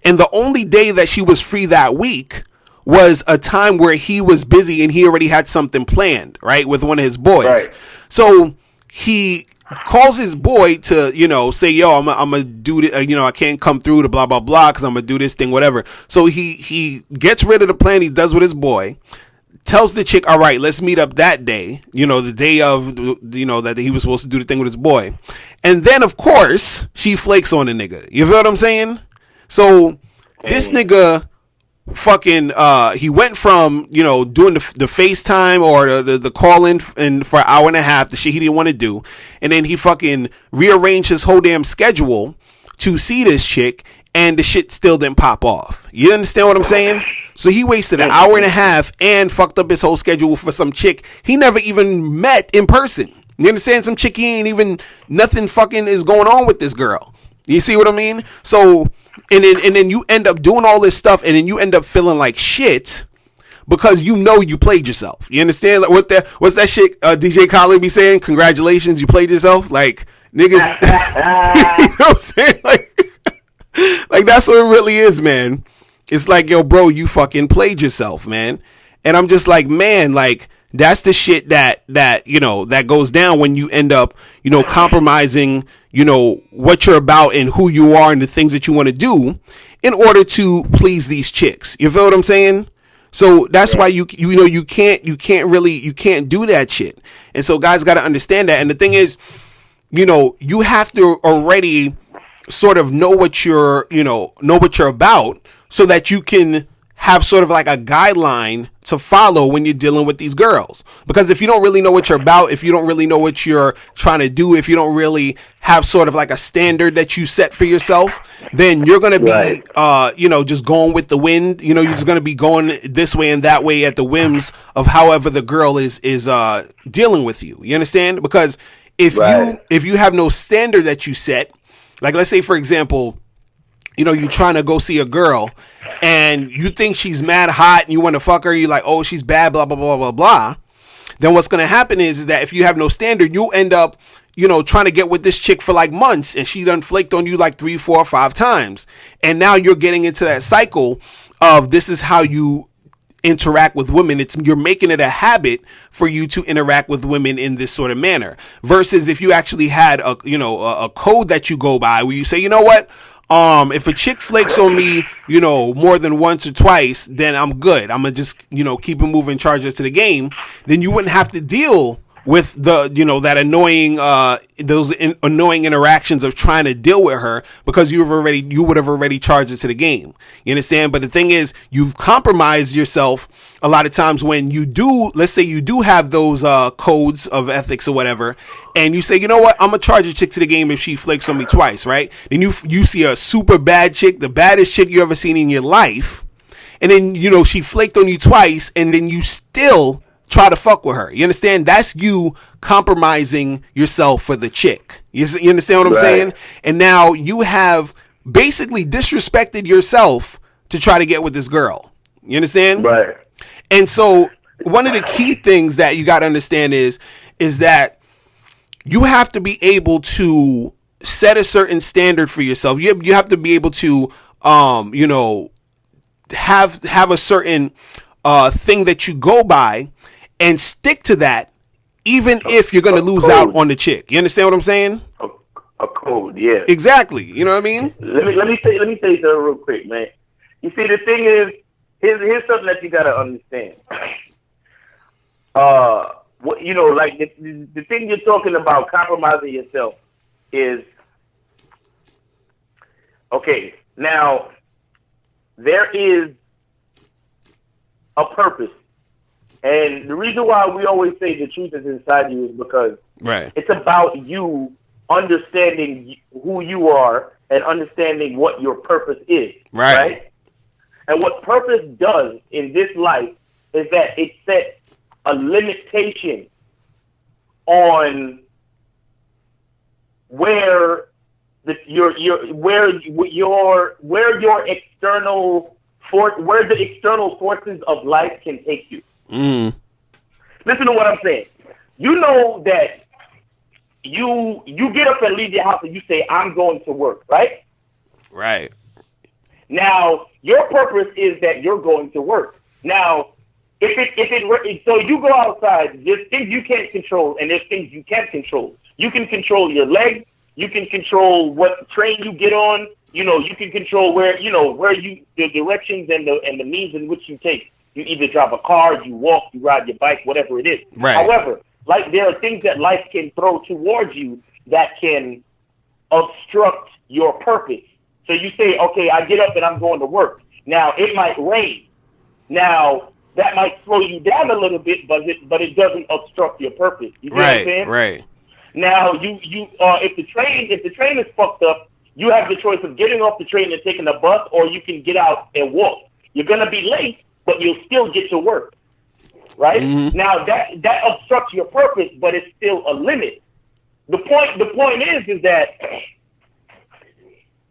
And the only day that she was free that week was a time where he was busy and he already had something planned, right, with one of his boys. Right. So he calls his boy to, say, yo, I'm gonna do this, I can't come through to blah, blah, blah, because I'm gonna do this thing, whatever. So he gets rid of the plan he does with his boy, tells the chick, all right, let's meet up that day, the day of, that he was supposed to do the thing with his boy. And then, of course, she flakes on the nigga. You feel what I'm saying? So this nigga fucking, he went from, doing the FaceTime or the call in for an hour and a half, the shit he didn't want to do. And then he fucking rearranged his whole damn schedule to see this chick, and the shit still didn't pop off. You understand what I'm saying? So he wasted an hour and a half and fucked up his whole schedule for some chick he never even met in person. You understand? Some chick he ain't even, nothing fucking is going on with this girl. You see what I mean? So, and then you end up doing all this stuff, and then you end up feeling like shit because you played yourself. You understand? Like what's that shit DJ Khaled be saying? Congratulations, you played yourself. Like niggas, you know what I'm saying? Like that's what it really is, man. It's like, yo, bro, you fucking played yourself, man. And I'm just like, man, like that's the shit that goes down when you end up, compromising, what you're about and who you are and the things that you want to do in order to please these chicks. You feel what I'm saying? So that's why you can't do that shit. And so guys got to understand that. And the thing is, you have to already sort of know what you're about, so that you can have sort of like a guideline to follow when you're dealing with these girls. Because if you don't really know what you're about, if you don't really know what you're trying to do, if you don't really have sort of like a standard that you set for yourself, then you're going to be, just going with the wind. You're just going to be going this way and that way at the whims of however the girl is dealing with you. You understand? Because if you have no standard that you set, like let's say, for example, you're trying to go see a girl and you think she's mad hot and you want to fuck her. You're like, oh, she's bad, blah, blah, blah, blah, blah. Then what's going to happen is that if you have no standard, you'll end up, trying to get with this chick for like months and she done flaked on you like 3, 4, 5 times. And now you're getting into that cycle of this is how you interact with women. You're making it a habit for you to interact with women in this sort of manner versus if you actually had a code that you go by where you say, you know what? If a chick flakes on me, more than once or twice, then I'm good. I'm gonna just, keep it moving, charge it to the game. Then you wouldn't have to deal with the, that annoying, annoying interactions of trying to deal with her because you would have already charged it to the game. You understand? But the thing is, you've compromised yourself a lot of times when you do, let's say you do have those, codes of ethics or whatever, and you say, you know what, I'm gonna charge a chick to the game if she flakes on me twice, right? Then you see a super bad chick, the baddest chick you ever seen in your life, and then, she flaked on you twice, and then you still try to fuck with her. You understand? That's you compromising yourself for the chick. You understand what I'm saying? And now you have basically disrespected yourself to try to get with this girl. You understand? Right. And so one of the key things that you got to understand is that you have to be able to set a certain standard for yourself. You have to be able to, have a certain thing that you go by and stick to that, even if you're going to lose out on the chick. You understand what I'm saying? A code, yeah. Exactly. You know what I mean? Let me say something real quick, man. You see, the thing is, here's something that you got to understand. Like the thing you're talking about, compromising yourself, is okay. Now, there is a purpose. And the reason why we always say the truth is inside you is because it's about you understanding who you are and understanding what your purpose is. Right? And what purpose does in this life is that it sets a limitation on where the external forces of life can take you. Listen to what I'm saying. You know that you get up and leave your house and you say, I'm going to work, right? Right. Now, your purpose is that you're going to work. Now, so you go outside, there's things you can't control and there's things you can control. You can control your legs. You can control what train you get on. You can control where the directions and the means in which you take. You either drive a car, you walk, you ride your bike, whatever it is. Right. However, there are things that life can throw towards you that can obstruct your purpose. So you say, okay, I get up and I'm going to work. Now, it might rain. Now, that might slow you down a little bit, but it doesn't obstruct your purpose. You see what I'm saying? Right. Now, if the train is fucked up, you have the choice of getting off the train and taking a bus, or you can get out and walk. You're gonna be late, but you'll still get to work, right? Mm-hmm. Now that obstructs your purpose, but it's still a limit. The point is that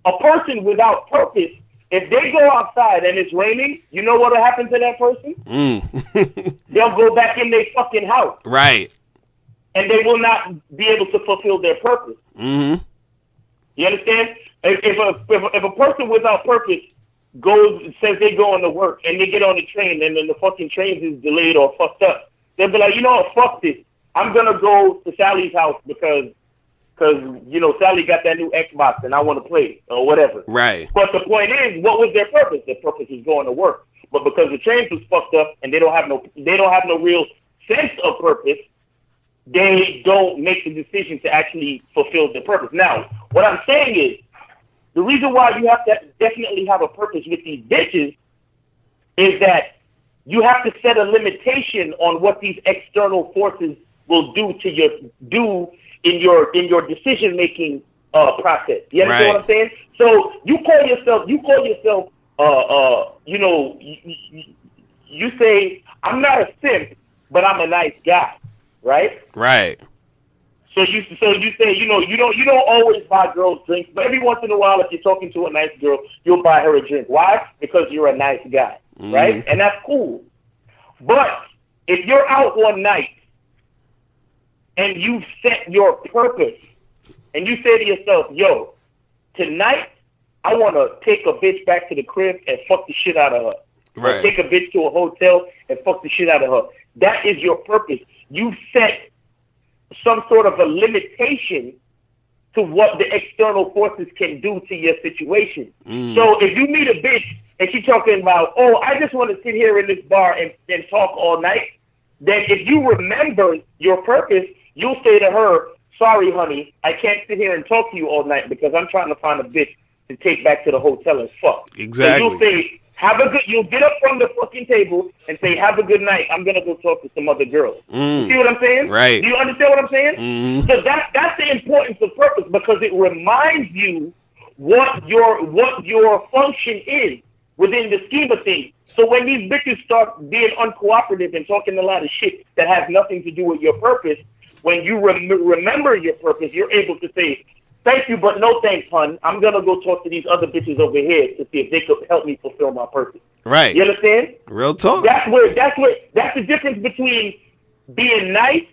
a person without purpose, if they go outside and it's raining, you know what'll happen to that person? They'll go back in their fucking house, right? And they will not be able to fulfill their purpose. Mm-hmm. You understand? If a person without purpose says they going to work and they get on the train and then the fucking train is delayed or fucked up, they'll be like, you know what, fuck this. I'm gonna go to Sally's house because Sally got that new Xbox and I want to play or whatever. Right. But the point is, what was their purpose? Their purpose is going to work. But because the train was fucked up and they don't have no real sense of purpose, they don't make the decision to actually fulfill the purpose. Now, what I'm saying is, the reason why you have to definitely have a purpose with these bitches is that you have to set a limitation on what these external forces will do in your decision making process. You understand what I'm saying? So you call yourself, you say, I'm not a simp, but I'm a nice guy, right? Right. So you say, you don't always buy girls drinks, but every once in a while, if you're talking to a nice girl, you'll buy her a drink. Why? Because you're a nice guy, right? And that's cool. But if you're out one night and you've set your purpose and you say to yourself, yo, tonight I want to take a bitch back to the crib and fuck the shit out of her. Right. Or take a bitch to a hotel and fuck the shit out of her. That is your purpose. You set some sort of a limitation to what the external forces can do to your situation. So if you meet a bitch and she's talking about, oh, I just want to sit here in this bar and talk all night, then if you remember your purpose, you'll say to her, sorry, honey, I can't sit here and talk to you all night because I'm trying to find a bitch to take back to the hotel and fuck. Exactly. So you'll say, you'll get up from the fucking table and say, have a good night. I'm going to go talk to some other girls. You see what I'm saying? Right. Do you understand what I'm saying? So that's the importance of purpose, because it reminds you what your function is within the scheme of things. So when these bitches start being uncooperative and talking a lot of shit that has nothing to do with your purpose, when you remember your purpose, you're able to say, thank you, but no thanks, hon. I'm going to go talk to these other bitches over here to see if they could help me fulfill my purpose. Right. You understand? Real talk. That's the difference between being nice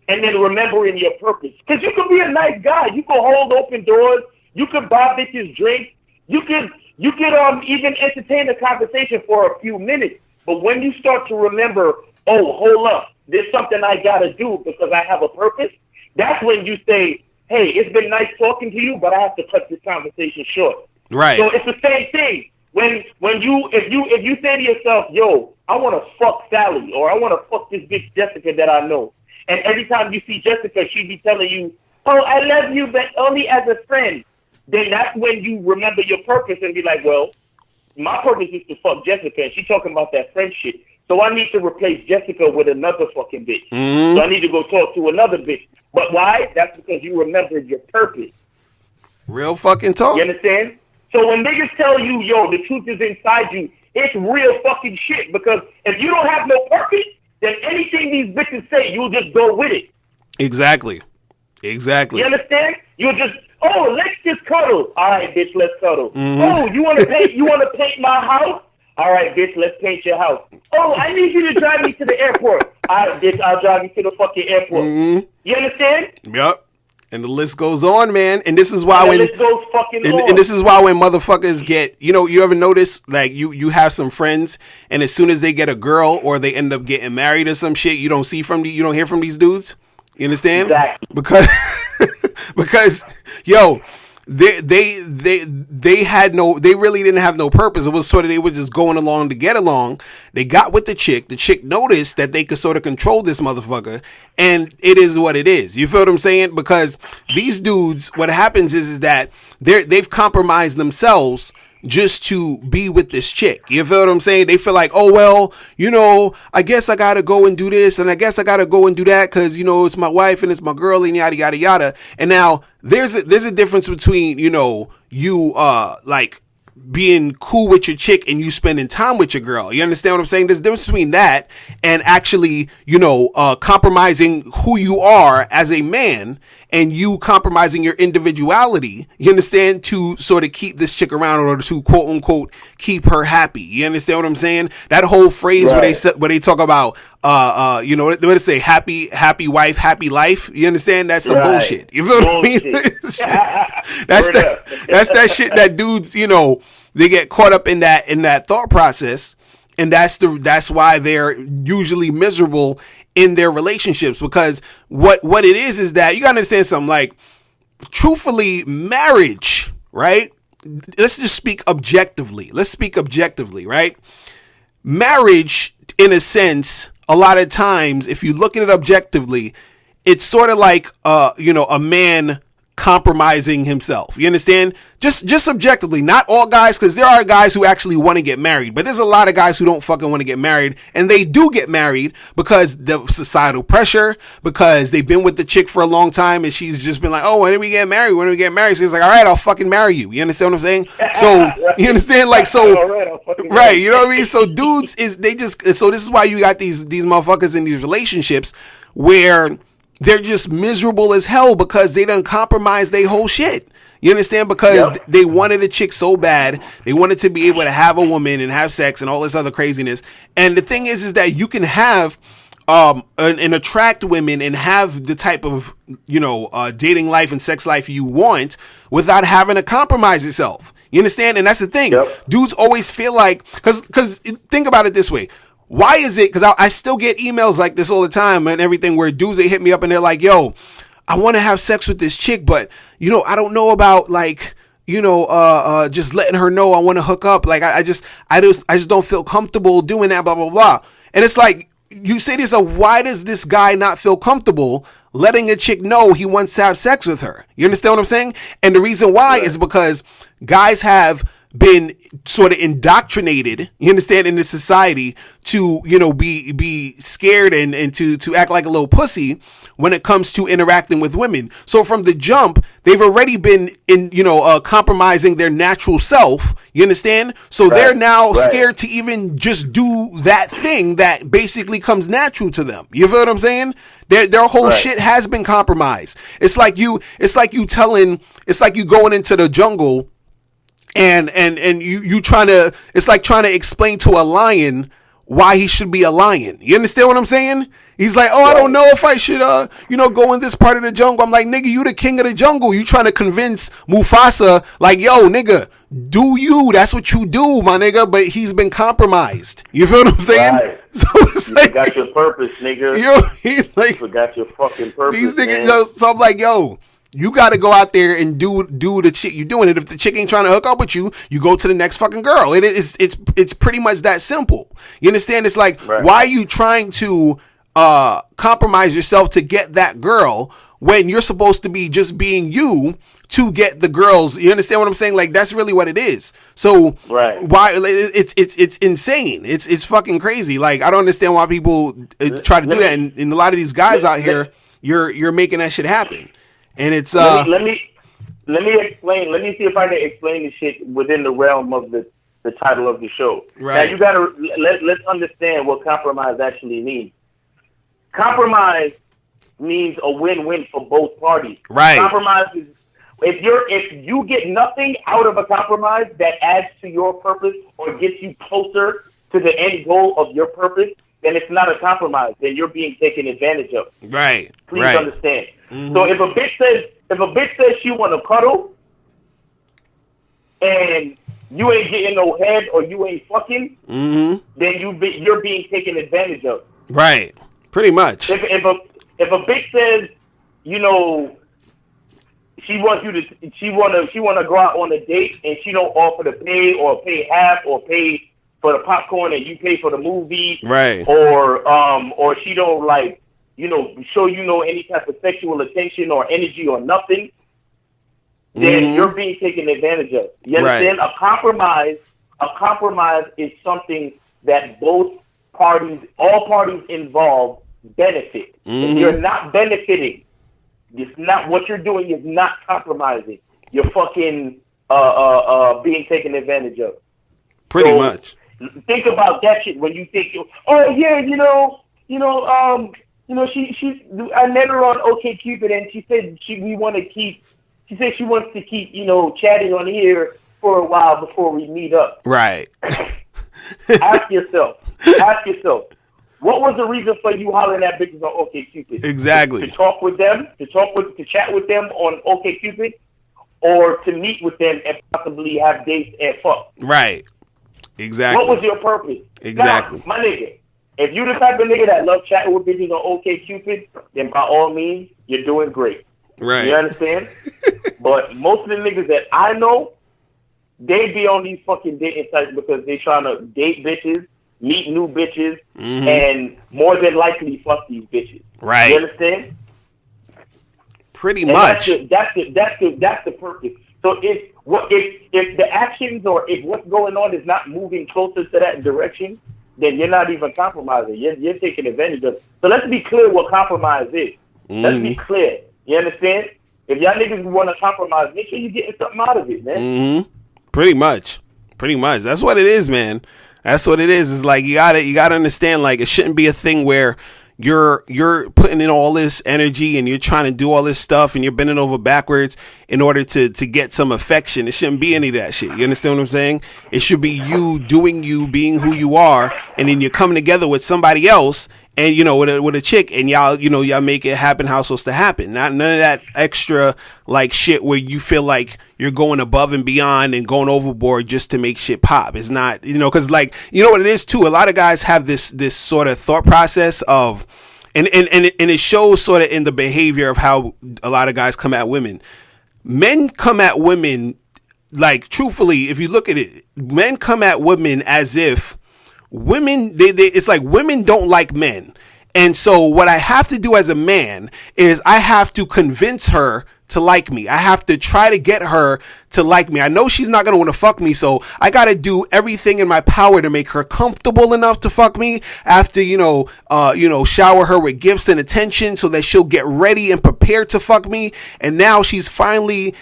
and then remembering your purpose. Because you could be a nice guy. You could hold open doors. You could buy bitches drinks. You could even entertain a conversation for a few minutes. But when you start to remember, oh, hold up, there's something I got to do because I have a purpose, that's when you say, hey, it's been nice talking to you, but I have to cut this conversation short. Right. So it's the same thing. If you say to yourself, yo, I want to fuck Sally, or I want to fuck this bitch Jessica that I know, and every time you see Jessica, she be telling you, oh, I love you, but only as a friend, then that's when you remember your purpose and be like, well, my purpose is to fuck Jessica, and she's talking about that friend shit. So I need to replace Jessica with another fucking bitch. So I need to go talk to another bitch. But why? That's because you remembered your purpose. Real fucking talk. You understand? So when niggas tell you, yo, the truth is inside you, it's real fucking shit. Because if you don't have no purpose, then anything these bitches say, you'll just go with it. Exactly. You understand? You'll just, oh, let's just cuddle. All right, bitch, let's cuddle. Oh, you want to paint my house? All right, bitch, let's paint your house. Oh, I need you to drive me to the airport. All right, bitch, I'll drive you to the fucking airport. You understand? Yep. And the list goes on, man. And this is why and this is why when motherfuckers get, you ever notice, like, you have some friends, and as soon as they get a girl or they end up getting married or some shit, you don't hear from these dudes. You understand? Exactly. Because yo, they really didn't have no purpose. It was sort of, they were just going along to get along. They got with the chick. The chick noticed that they could sort of control this motherfucker, and it is what it is. You feel what I'm saying? Because these dudes, what happens is that they've compromised themselves just to be with this chick. You feel what I'm saying? They feel like, oh, well, I guess I gotta go and do this, and I guess I gotta go and do that because, it's my wife and it's my girl and yada, yada, yada. And now there's a difference between, you like being cool with your chick and you spending time with your girl. You understand what I'm saying? There's a difference between that and actually, compromising who you are as a man and you compromising your individuality, you understand, to sort of keep this chick around or to quote unquote keep her happy. You understand what I'm saying? That whole phrase right. where they talk about what do they say, happy wife, happy life. You understand? That's some bullshit. You feel what I mean? that's that shit that dudes, they get caught up in that thought process, and that's why they're usually miserable in their relationships, because what it is that you gotta understand something. Like, truthfully, marriage, right? Let's just speak objectively. Right? Marriage, in a sense, a lot of times, if you look at it objectively, it's sort of like a man compromising himself. You understand? Just subjectively, not all guys, because there are guys who actually want to get married, but there's a lot of guys who don't fucking want to get married, and they do get married because the societal pressure, because they've been with the chick for a long time, and she's just been like, oh, when do we get married? When do we get married? So he's like, all right, I'll fucking marry you. You understand what I'm saying? So you understand, like, so right, you know what I mean? So dudes so this is why you got these motherfuckers in these relationships where they're just miserable as hell because they done compromised their whole shit. You understand? Because they wanted a chick so bad. They wanted to be able to have a woman and have sex and all this other craziness. And the thing is that you can have and attract women and have the type of, dating life and sex life you want without having to compromise yourself. You understand? And that's the thing. Dudes always feel like, because think about it this way. Why is it? Because I still get emails like this all the time and everything where dudes, they hit me up and they're like, yo, I want to have sex with this chick, but, I don't know about just letting her know I want to hook up. Like, I just don't feel comfortable doing that, blah, blah, blah. And it's like, you say to yourself, why does this guy not feel comfortable letting a chick know he wants to have sex with her? You understand what I'm saying? And the reason why is because guys have been sort of indoctrinated, you understand, in this society to, be scared and to act like a little pussy when it comes to interacting with women. So from the jump, they've already been compromising their natural self. You understand? So they're now scared to even just do that thing that basically comes natural to them. You feel what I'm saying? Their whole shit has been compromised. It's like you going into the jungle and you it's like trying to explain to a lion why he should be a lion. You understand what I'm saying? He's like, I don't know if I should, go in this part of the jungle. I'm like, nigga, you the king of the jungle. You trying to convince Mufasa, like, yo, nigga, do you? That's what you do, my nigga. But he's been compromised. You feel what I'm saying? Right. So it's you forgot your purpose, nigga. You forgot your fucking purpose. These niggas, so I'm like, yo, you got to go out there and do the shit you're doing. And if the chick ain't trying to hook up with you, you go to the next fucking girl. It's pretty much that simple. You understand? It's like, why are you trying to compromise yourself to get that girl when you're supposed to be just being you to get the girls? You understand what I'm saying? Like, that's really what it is. So why it's insane. It's fucking crazy. Like, I don't understand why people try to do that. And a lot of these guys out here, you're making that shit happen. And it's let me explain. Let me see if I can explain the shit within the realm of the title of the show. Right. Now you gotta let's understand what compromise actually means. Compromise means a win-win for both parties. Right. Compromise is if you get nothing out of a compromise that adds to your purpose or gets you closer to the end goal of your purpose, then it's not a compromise. Then you're being taken advantage of. Right. Please understand. Mm-hmm. So if a bitch says she want to cuddle, and you ain't getting no head or you ain't fucking, then you're being taken advantage of. Right. Pretty much. If a bitch says, she wants you to, she wanna go out on a date and she don't offer to pay or pay half or pay for the popcorn and you pay for the movie, right? Or she don't show any type of sexual attention or energy or nothing, then you're being taken advantage of. You understand? Right. A compromise is something that all parties involved benefit. If you're not benefiting, it's not what you're doing is not compromising. You're fucking being taken advantage of. Pretty much. Think about that shit when you think, I met her on OkCupid and she said she wants to keep chatting on here for a while before we meet up. Right. Ask yourself, what was the reason for you hollering at bitches on OkCupid? Exactly. To talk with them, to chat with them on OkCupid, or to meet with them and possibly have dates and fuck. Right. Exactly. What was your purpose? Exactly. Now, my nigga, if you the type of nigga that love chatting with bitches on OkCupid, then by all means, you're doing great. Right. You understand? But most of the niggas that I know, they be on these fucking dating sites because they trying to date bitches, meet new bitches, and more than likely fuck these bitches. Right. You understand? Pretty And much. That's the purpose. So if the actions or if what's going on is not moving closer to that direction, then you're not even compromising. You're taking advantage of it. So let's be clear what compromise is. Let's be clear. You understand? If y'all niggas want to compromise, make sure you're getting something out of it, man. Pretty much. That's what it is, man. That's what it is. It's like you gotta understand, like, it shouldn't be a thing where you're putting in all this energy and you're trying to do all this stuff and you're bending over backwards in order to get some affection. It shouldn't be any of that shit. You understand what I'm saying? It should be you doing you, being who you are, and then you're coming together with somebody else and, you know, with a chick, and y'all make it happen how it's supposed to happen. None of that extra like shit where you feel like you're going above and beyond and going overboard just to make shit pop. It's not, you know, cause like, you know what it is too. A lot of guys have this sort of thought process of, and it shows sort of in the behavior of how a lot of guys come at women. Men come at women, like, truthfully, if you look at it, men come at women as if women, it's like women don't like men. And so what I have to do as a man is I have to convince her to like me. I have to try to get her to like me. I know she's not going to want to fuck me, so I got to do everything in my power to make her comfortable enough to fuck me. After, shower her with gifts and attention so that she'll get ready and prepared to fuck me. And now she's finally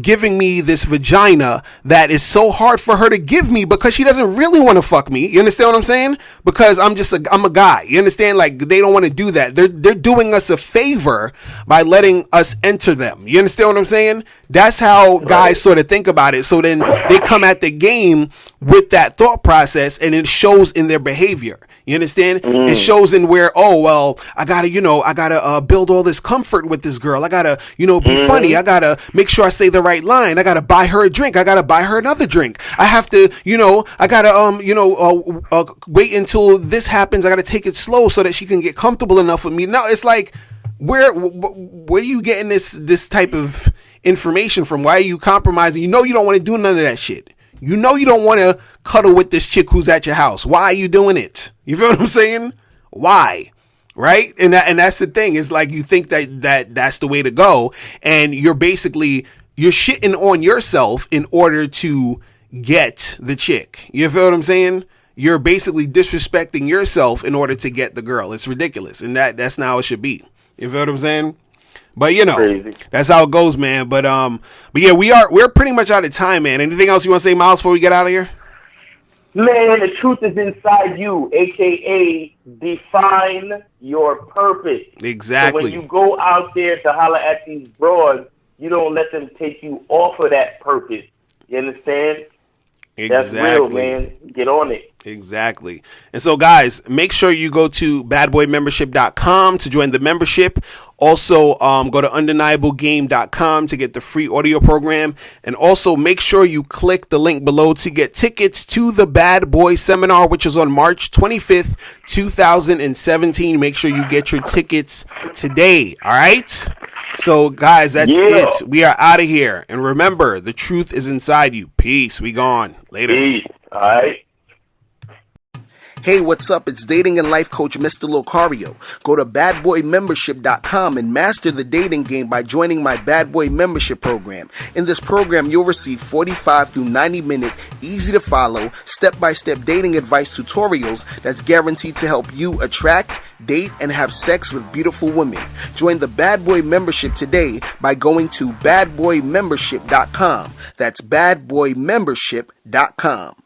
giving me this vagina that is so hard for her to give me because she doesn't really want to fuck me. You understand what I'm saying? Because I'm a guy. You understand? Like, they don't want to do that. They're doing us a favor by letting us enter them. You understand what I'm saying? That's how guys sort of think about it. So then they come at the game with that thought process, and it shows in their behavior. You understand? It shows in where, I gotta build all this comfort with this girl. I gotta, be funny. I gotta make sure I say the right line. I gotta buy her a drink. I gotta buy her another drink. I have to, I gotta, wait until this happens. I gotta take it slow so that she can get comfortable enough with me. No, it's like, where are you getting this type of information from? Why are you compromising? You don't want to do none of that shit. You don't want to cuddle with this chick who's at your house. Why are you doing it? You feel what I'm saying? Why? Right? And that's the thing. It's like you think that's the way to go. And you're shitting on yourself in order to get the chick. You feel what I'm saying? You're basically disrespecting yourself in order to get the girl. It's ridiculous. And that's not how it should be. You feel what I'm saying? But crazy. That's how it goes, man. But yeah, we're pretty much out of time, man. Anything else you want to say, Miles, before we get out of here? Man, the truth is inside you, aka define your purpose. Exactly. So when you go out there to holler at these broads, you don't let them take you off of that purpose. You understand? Exactly. That's real, man. Get on it. Exactly. And so, guys, make sure you go to badboymembership.com to join the membership. Also, go to undeniablegame.com to get the free audio program. And also make sure you click the link below to get tickets to the Bad Boy Seminar, which is on March 25th, 2017. Make sure you get your tickets today. All right? So, guys, that's it. We are out of here. And remember, the truth is inside you. Peace. We gone. Later. Peace. All right. Hey, what's up? It's dating and life coach Mr. Locario. Go to badboymembership.com and master the dating game by joining my Bad Boy Membership program. In this program, you'll receive 45 through 90-minute, easy-to-follow, step-by-step dating advice tutorials that's guaranteed to help you attract, date, and have sex with beautiful women. Join the Bad Boy Membership today by going to badboymembership.com. That's badboymembership.com.